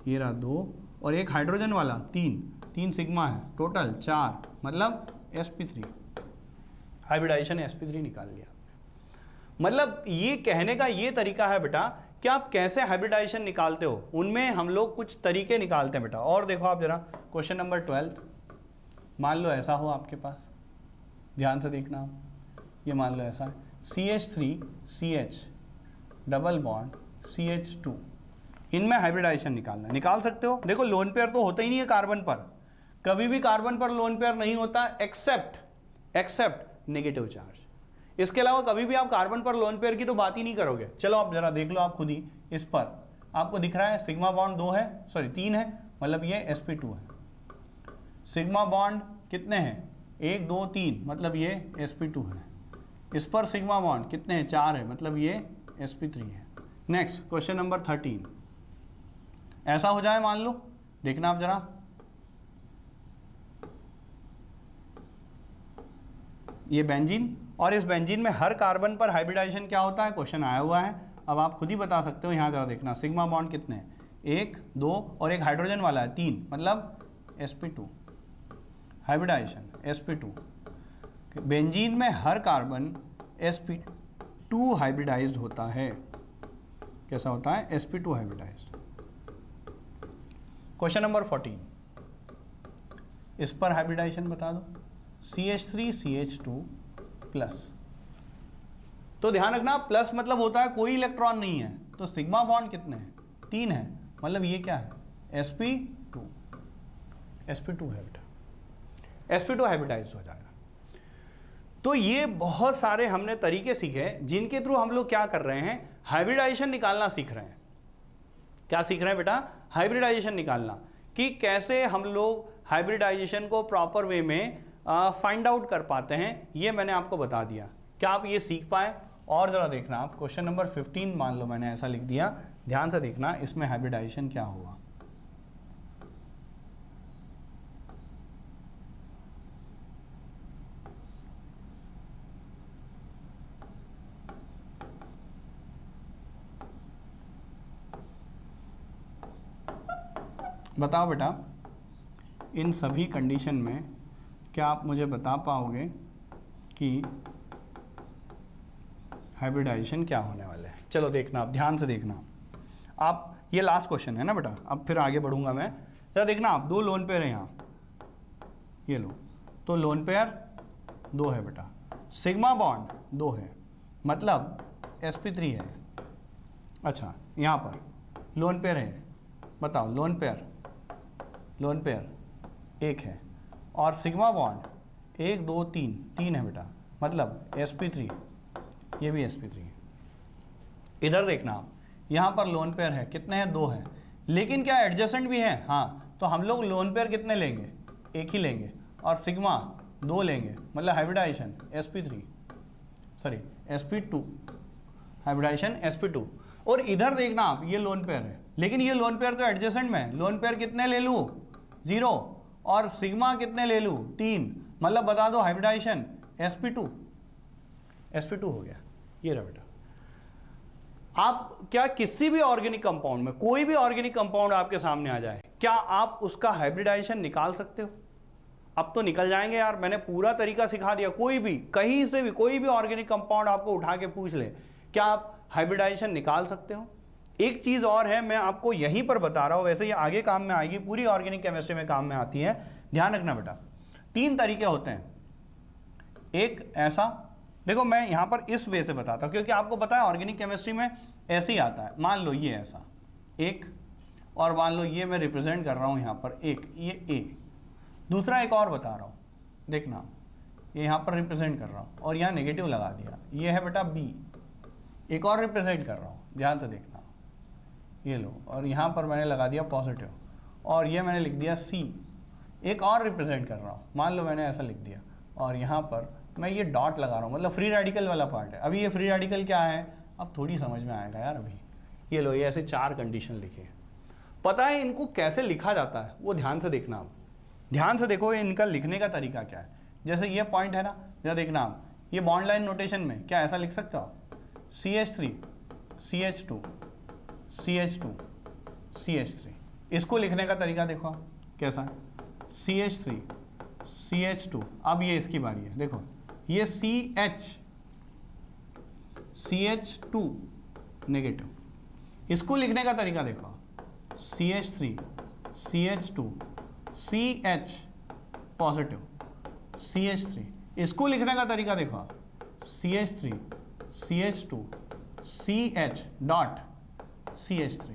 Speaker 1: ये रहा 2 और एक हाइड्रोजन वाला 3 सिग्मा है, टोटल 4, मतलब sp3, हाइब्रिडाइजेशन sp3 निकाल लिया। मतलब ये कहने का ये तरीका है बेटा कि आप कैसे हाइब्रिडाइजेशन निकालते हो, उनमें हम लोग कुछ तरीके निकालते हैं बेटा। और देखो आप जरा क्वेश्चन नंबर 12, मान लो ऐसा हो आपके पास, ध्यान से देखना आप, ये मान लो ऐसा है CH3CH डबल बॉन्ड CH2, इनमें हाइब्रिडाइजेशन निकाल सकते हो। देखो लोन पेयर तो होता ही नहीं है कार्बन पर, कभी भी कार्बन पर लोन पेयर नहीं होता एक्सेप्ट नेगेटिव चार्ज। इसके अलावा कभी भी आप कार्बन पर लोन पेयर की तो बात ही नहीं करोगे। चलो आप जरा देख लो आप खुद ही, इस पर आपको दिख रहा है सिग्मा बॉन्ड 2 है, सॉरी 3 है, मतलब ये sp2 है। सिग्मा बॉन्ड कितने हैं, 1 2 3, मतलब ये sp2 है। इस पर सिग्मा बॉन्ड कितने हैं, 4 है, मतलब ये sp3 है। नेक्स्ट क्वेश्चन नंबर 13, ऐसा हो जाए मान लो, देखना आप जरा, ये बेंजीन, और इस बेंजीन में हर कार्बन पर हाइब्रिडाइजेशन क्या होता है, क्वेश्चन आया हुआ है। अब आप खुद ही बता सकते हो, यहाँ जरा देखना, सिग्मा बॉन्ड कितने हैं, 1 2 और एक हाइड्रोजन वाला है 3, मतलब sp2, हाइब्रिडाइजेशन sp2। बेंजीन में हर कार्बन sp2 हाइब्रिडाइज्ड होता है। कैसा होता है, sp2 हाइब्रिडाइज्ड। क्वेश्चन नंबर 14, इस पर हाइब्रिडाइजेशन बता दो, CH3CH2 प्लस। तो ध्यान रखना प्लस मतलब होता है कोई इलेक्ट्रॉन नहीं है, तो सिग्मा बॉन्ड कितने हैं, 3 है, मतलब ये क्या है, sp2 है बेटा, sp2 हाइब्रिडाइज्ड हो जाएगा। तो ये बहुत सारे हमने तरीके सीखे जिनके थ्रू हम लोग क्या कर रहे हैं, हाइब्रिडाइजेशन निकालना सीख रहे हैं। क्या सीख रहे हैं बेटा, हाइब्रिडाइजेशन निकालना, कि कैसे हम लोग हाइब्रिडाइजेशन को प्रॉपर वे में फाइंड आउट कर पाते हैं, ये मैंने आपको बता दिया। क्या आप ये सीख पाए? और जरा देखना आप क्वेश्चन नंबर 15, मान लो मैंने ऐसा लिख दिया, ध्यान से देखना इसमें हाइब्रिडाइजेशन क्या हुआ। बताओ बेटा, इन सभी कंडीशन में क्या आप मुझे बता पाओगे कि हाइब्रिडाइजेशन क्या होने वाला है? चलो देखना, आप ध्यान से देखना आप, ये लास्ट क्वेश्चन है ना बेटा, अब फिर आगे बढ़ूंगा मैं। जरा देखना आप, 2 लोन पेयर है यहाँ, ये लो, तो लोन पेयर 2 है बेटा, सिग्मा बॉन्ड 2 है, मतलब sp3 है। अच्छा यहाँ पर लोन पेयर है, बताओ लोन पेयर 1 है, और सिग्मा बॉन्ड 1 2 3 है बेटा, मतलब sp3, ये भी sp3 है। इधर देखना आप, यहाँ पर लोन पेयर है, कितने हैं, 2 हैं, लेकिन क्या एडजेसेंट भी हैं? हाँ, तो हम लोग लोन पेयर कितने लेंगे, 1 ही लेंगे, और सिग्मा 2 लेंगे, मतलब हाइब्रिडाइजेशन sp2, हाइब्रिडाइजेशन sp2। और इधर देखना आप, ये लोन पेयर है, लेकिन ये लोन पेयर तो एडजेसेंट में, लोन पेयर कितने ले लूँ, 0, और सिग्मा कितने ले लूँ, 3, मतलब बता दो हाइब्रिडाइजेशन sp2 हो गया। ये रहा बेटा। आप क्या किसी भी ऑर्गेनिक कंपाउंड में, कोई भी ऑर्गेनिक कंपाउंड आपके सामने आ जाए, क्या आप उसका हाइब्रिडाइजेशन निकाल सकते हो? अब तो निकल जाएंगे यार, मैंने पूरा तरीका सिखा दिया। कोई भी कहीं से भी कोई भी ऑर्गेनिक कंपाउंड आपको उठा के पूछ ले, क्या आप हाइब्रिडाइजेशन निकाल सकते हो? एक चीज और है, मैं आपको यहीं पर बता रहा हूं, वैसे ये आगे काम में आएगी, पूरी ऑर्गेनिक केमिस्ट्री में काम में आती है, ध्यान रखना बेटा। 3 तरीके होते हैं, एक ऐसा, देखो मैं यहां पर इस वे से बताता हूं क्योंकि आपको पता है ऑर्गेनिक केमिस्ट्री में ऐसे ही आता है। मान लो ये ऐसा एक, और मान लो ये मैं रिप्रेजेंट कर रहा हूं यहां पर एक, ये ए। दूसरा एक और बता रहा हूं, देखना ये यहां पर रिप्रेजेंट कर रहा हूं और यहां नेगेटिव लगा दिया, ये है बेटा बी। एक और रिप्रेजेंट कर रहा हूं, ध्यान से देखना, ये लो, और यहाँ पर मैंने लगा दिया पॉजिटिव, और ये मैंने लिख दिया सी। एक और रिप्रेजेंट कर रहा हूँ, मान लो मैंने ऐसा लिख दिया, और यहाँ पर मैं ये डॉट लगा रहा हूँ, मतलब फ्री रेडिकल वाला पार्ट है। अभी ये फ्री रेडिकल क्या है, अब थोड़ी समझ में आएगा यार अभी। ये लो, ये ऐसे 4 कंडीशन लिखे हैं। पता है इनको कैसे लिखा जाता है, वो ध्यान से देखना आप। ध्यान से देखो इनका लिखने का तरीका क्या है। जैसे ये पॉइंट है ना, जरा देखना आप, ये बॉन्ड लाइन नोटेशन में क्या ऐसा लिख सकते हो आप, CH3 CH2 CH2 CH3। इसको लिखने का तरीका देखो आप कैसा है, CH3 CH2। अब ये इसकी बारी है, देखो ये CH2 नेगेटिव, इसको लिखने का तरीका देखो, CH3 CH2 CH positive CH3। इसको लिखने का तरीका देखो, CH3 CH2 CH dot CH3।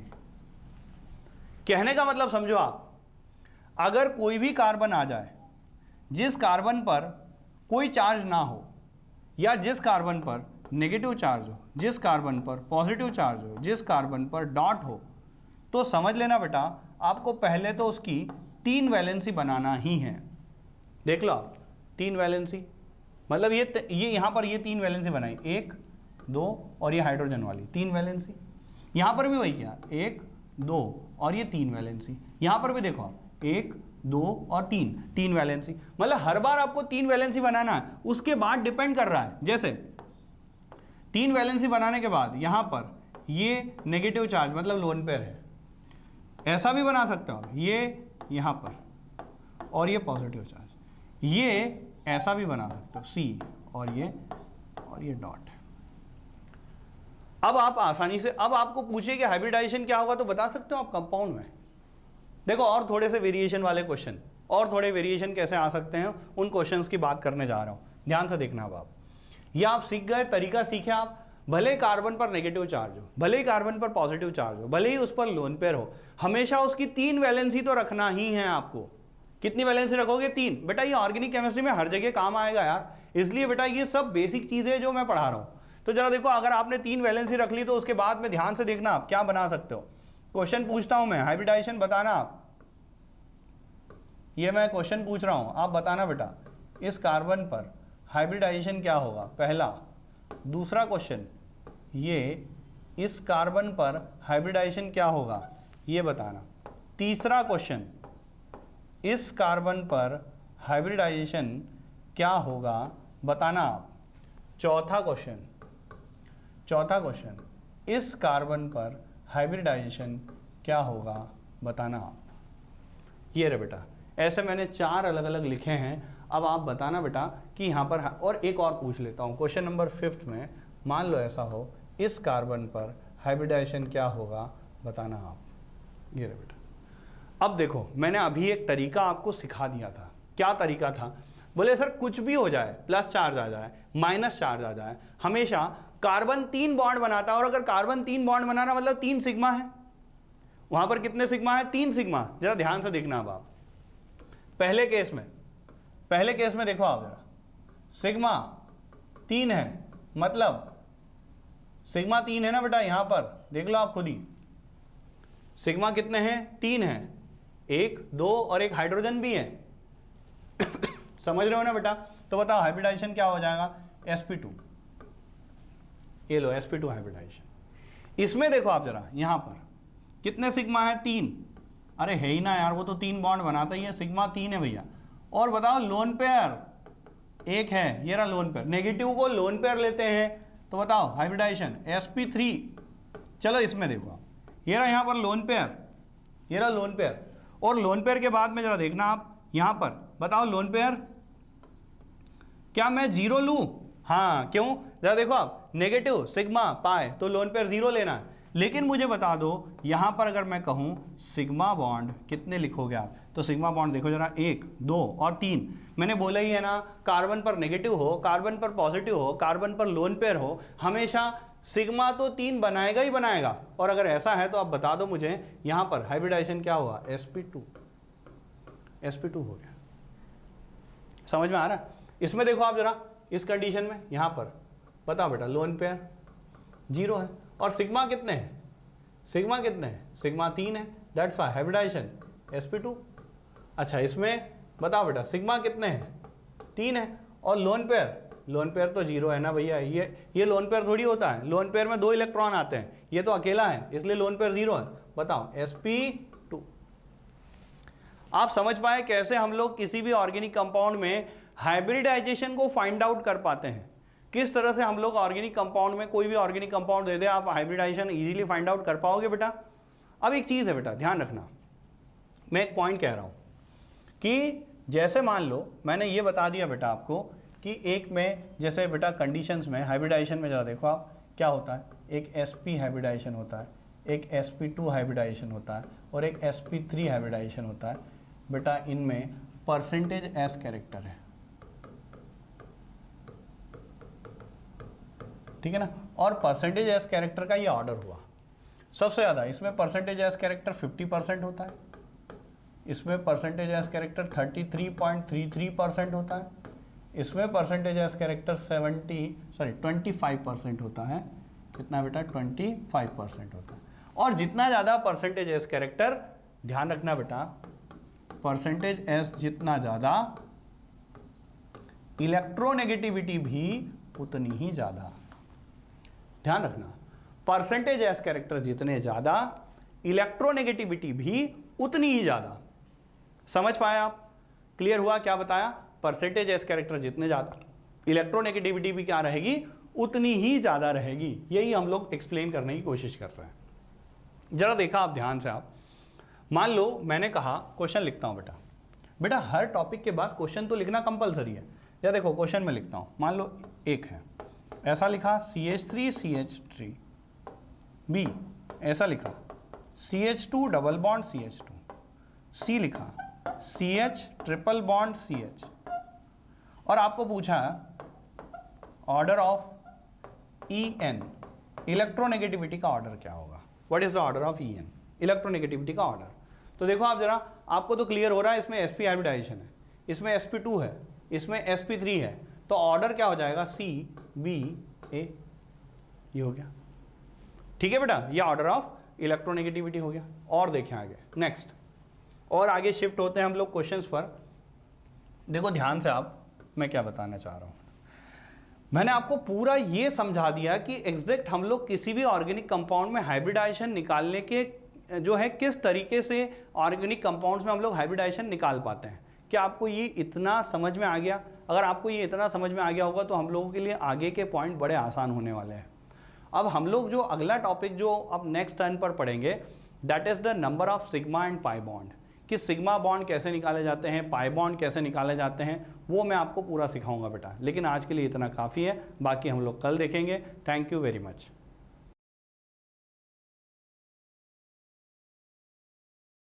Speaker 1: कहने का मतलब समझो आप, अगर कोई भी कार्बन आ जाए जिस कार्बन पर कोई चार्ज ना हो, या जिस कार्बन पर नेगेटिव चार्ज हो, जिस कार्बन पर पॉजिटिव चार्ज हो, जिस कार्बन पर डॉट हो, तो समझ लेना बेटा आपको पहले तो उसकी 3 वैलेंसी बनाना ही है। देख लो आप, 3 वैलेंसी मतलब ये यहाँ पर ये 3 वैलेंसी बनाई, 1 2 और ये हाइड्रोजन वाली 3 वैलेंसी। यहाँ पर भी वही किया, 1 2 और ये 3 वैलेंसी। यहाँ पर भी देखो आप, 1 2 और 3 वैलेंसी। मतलब हर बार आपको 3 वैलेंसी बनाना है, उसके बाद डिपेंड कर रहा है। जैसे 3 वैलेंसी बनाने के बाद यहाँ पर ये नेगेटिव चार्ज मतलब लोन पेयर है, ऐसा भी बना सकते हो ये यहाँ पर, और ये पॉजिटिव चार्ज, ये ऐसा भी बना सकते हो C और ये डॉट है। अब आप आसानी से, अब आपको पूछे कि हाइब्रिडाइजेशन क्या होगा तो बता सकते हो आप कंपाउंड में। देखो और थोड़े से वेरिएशन वाले क्वेश्चन, और थोड़े वेरिएशन कैसे आ सकते हैं, उन क्वेश्चंस की बात करने जा रहा हूं, ध्यान से देखना। अब आप ये आप सीख गए, तरीका सीखे आप। भले ही कार्बन पर नेगेटिव चार्ज हो, भले ही कार्बन पर पॉजिटिव चार्ज हो, भले ही उस पर लोन पेयर हो, हमेशा उसकी 3 वैलेंसी तो रखना ही है आपको। कितनी वैलेंसी रखोगे? 3। बेटा ये ऑर्गेनिक केमिस्ट्री में हर जगह काम आएगा यार, इसलिए बेटा ये सब बेसिक चीजें जो मैं पढ़ा रहा हूं। तो जरा देखो, अगर आपने 3 वैलेंसी रख ली तो उसके बाद में ध्यान से देखना आप क्या बना सकते हो। क्वेश्चन पूछता हूं मैं, हाइब्रिडाइजेशन बताना आप, ये मैं क्वेश्चन पूछ रहा हूं, आप बताना बेटा इस कार्बन पर हाइब्रिडाइजेशन क्या होगा, पहला। दूसरा क्वेश्चन, ये इस कार्बन पर हाइब्रिडाइजेशन क्या होगा, ये बताना। तीसरा क्वेश्चन, इस कार्बन पर हाइब्रिडाइजेशन क्या होगा बताना आप। चौथा क्वेश्चन, इस कार्बन पर हाइब्रिडाइजेशन क्या होगा बताना आप। ये रहे बेटा, ऐसे मैंने 4 अलग अलग लिखे हैं। अब आप बताना बेटा कि यहाँ पर, और एक और पूछ लेता हूँ, क्वेश्चन नंबर 5 में मान लो ऐसा हो, इस कार्बन पर हाइब्रिडाइजेशन क्या होगा बताना आप। ये रहे बेटा। अब देखो, मैंने अभी एक तरीका आपको सिखा दिया था। क्या तरीका था? बोले सर कुछ भी हो जाए, प्लस चार्ज आ जाए, माइनस चार्ज आ जाए, हमेशा कार्बन 3 बॉन्ड बनाता है। और अगर कार्बन 3 बॉन्ड बनाना मतलब 3 सिग्मा है। वहां पर कितने सिग्मा है? 3 सिग्मा। जरा ध्यान से देखना अब आप। पहले केस में देखो आप जरा, सिग्मा 3 है, मतलब सिग्मा 3 है ना बेटा, यहां पर देख लो आप खुद ही। सिग्मा कितने हैं? 3 हैं, 1 2 और एक हाइड्रोजन भी है। समझ रहे हो ना बेटा? तो बताओ हाइब्रिडाइजेशन क्या हो जाएगा? sp2। ये लो sp2 हाइब्रिडाइजेशन। इसमें देखो आप जरा, यहां पर कितने सिग्मा है? 3। अरे है ही ना यार, वो तो 3 बॉन्ड बनाता ही है, सिग्मा 3 है भैया। और बताओ लोन पेयर 1 है, ये रहा लोन पेयर। नेगेटिव को लोन पेयर लेते हैं, तो बताओ हाइब्रिडाइजेशन sp3। चलो इसमें देखो आप, ये रहा यहाँ पर लोन पेयर, ये रहा लोन पेयर। और लोन पेयर के बाद में जरा देखना आप, यहाँ पर बताओ लोन पेयर क्या मैं 0 लूँ? हाँ, क्यों? जरा देखो आप, नेगेटिव सिग्मा पाए तो लोन पेयर 0 लेना है। लेकिन मुझे बता दो, यहां पर अगर मैं कहूं सिग्मा बॉन्ड कितने लिखोगे आप? तो सिग्मा बॉन्ड देखो जरा, 1 2 और 3। मैंने बोला ही है ना, कार्बन पर नेगेटिव हो, कार्बन पर पॉजिटिव हो, कार्बन पर लोन पेयर हो, हमेशा सिग्मा तो 3 बनाएगा ही बनाएगा। और अगर ऐसा है तो आप बता दो मुझे, यहां पर हाइब्रिडाइजेशन क्या हुआ? sp2 हो गया। समझ में आ रहा है? इसमें देखो आप जरा, इस कंडीशन में यहां पर बताओ बेटा, लोन पेयर 0 है। और सिग्मा कितने हैं? सिग्मा 3 है, दैट्स व्हाई हाइब्रिडाइजेशन sp2। अच्छा, इसमें बताओ बेटा सिग्मा कितने हैं? 3 है, और लोन पेयर लोन पेयर तो जीरो है ना भैया, ये लोन पेयर थोड़ी होता है, लोन पेयर में 2 इलेक्ट्रॉन आते हैं, ये तो अकेला है इसलिए लोन पेयर जीरो है। बताओ sp2। आप समझ पाए कैसे हम लोग किसी भी ऑर्गेनिक कंपाउंड में हाइब्रिडाइजेशन को फाइंड आउट कर पाते हैं, किस तरह से हम लोग ऑर्गेनिक कंपाउंड में कोई भी ऑर्गेनिक कंपाउंड दे दे आप हाइब्रिडाइजेशन इजीली फाइंड आउट कर पाओगे बेटा। अब एक चीज़ है बेटा ध्यान रखना, मैं एक पॉइंट कह रहा हूँ कि जैसे मान लो मैंने ये बता दिया बेटा आपको कि एक में जैसे बेटा कंडीशंस में हाइब्रिडाइजेशन में ज़रा देखो आप क्या होता है, एक sp हाइब्रिडाइजेशन होता है, एक sp2 हाइब्रिडाइजेशन होता है और एक sp3 हाइब्रिडाइजेशन होता है। बेटा इनमें परसेंटेज s कैरेक्टर है, ठीक है ना, और परसेंटेज s कैरेक्टर का ये ऑर्डर हुआ सबसे ज़्यादा, इसमें परसेंटेज s कैरेक्टर 50% होता है, इसमें परसेंटेज s कैरेक्टर 33.33% होता है, इसमें परसेंटेज s कैरेक्टर 25% होता है। कितना बेटा 25% होता है। और जितना ज़्यादा परसेंटेज s कैरेक्टर, ध्यान रखना बेटा, परसेंटेज s जितना ज़्यादा इलेक्ट्रोनेगेटिविटी भी उतनी ही ज़्यादा। ध्यान रखना, परसेंटेज s कैरेक्टर जितने ज़्यादा इलेक्ट्रोनेगेटिविटी भी उतनी ही ज़्यादा। समझ पाए आप? क्लियर हुआ क्या बताया? परसेंटेज s कैरेक्टर जितने ज़्यादा इलेक्ट्रोनेगेटिविटी भी क्या रहेगी, उतनी ही ज़्यादा रहेगी। यही हम लोग एक्सप्लेन करने की कोशिश कर रहे हैं। जरा देखा आप ध्यान से, आप मान लो मैंने कहा क्वेश्चन लिखता हूँ बेटा, बेटा हर टॉपिक के बाद क्वेश्चन तो लिखना कंपलसरी है। या देखो क्वेश्चन में लिखता हूँ, मान लो एक है ऐसा लिखा CH3 CH3, B ऐसा लिखा CH2 double bond CH2, C लिखा CH ट्रिपल बॉन्ड CH, और आपको पूछा ऑर्डर ऑफ EN, इलेक्ट्रोनेगेटिविटी का ऑर्डर क्या होगा, what is the order of EN, electronegativity का ऑर्डर। तो देखो आप जरा, आपको तो क्लियर हो रहा है इसमें sp हाइब्रिडाइजेशन है, इसमें sp2 है, इसमें sp3 है, तो ऑर्डर क्या हो जाएगा C B A, ये हो गया। ठीक है बेटा, ये ऑर्डर ऑफ इलेक्ट्रोनेगेटिविटी हो गया। और देखें आगे, नेक्स्ट और आगे शिफ्ट होते हैं हम लोग क्वेश्चंस पर। देखो ध्यान से आप, मैं क्या बताना चाह रहा हूँ, मैंने आपको पूरा ये समझा दिया कि एग्जैक्ट हम लोग किसी भी ऑर्गेनिक कंपाउंड में हाइब्रिडाइजेशन निकालने के जो है किस तरीके से ऑर्गेनिक कंपाउंड्स में हम लोग हाइब्रिडाइजेशन निकाल पाते हैं। क्या आपको ये इतना समझ में आ गया? अगर आपको ये इतना समझ में आ गया होगा तो हम लोगों के लिए आगे के पॉइंट बड़े आसान होने वाले हैं। अब हम लोग जो अगला टॉपिक जो अब नेक्स्ट टर्न पर पढ़ेंगे, that is the number of sigma and pi bond, कि सिग्मा बॉन्ड कैसे निकाले जाते हैं, पाई बॉन्ड कैसे निकाले जाते हैं, वो मैं आपको पूरा सिखाऊंगा बेटा। लेकिन आज के लिए इतना काफ़ी है, बाकी हम लोग कल देखेंगे। Thank you very much.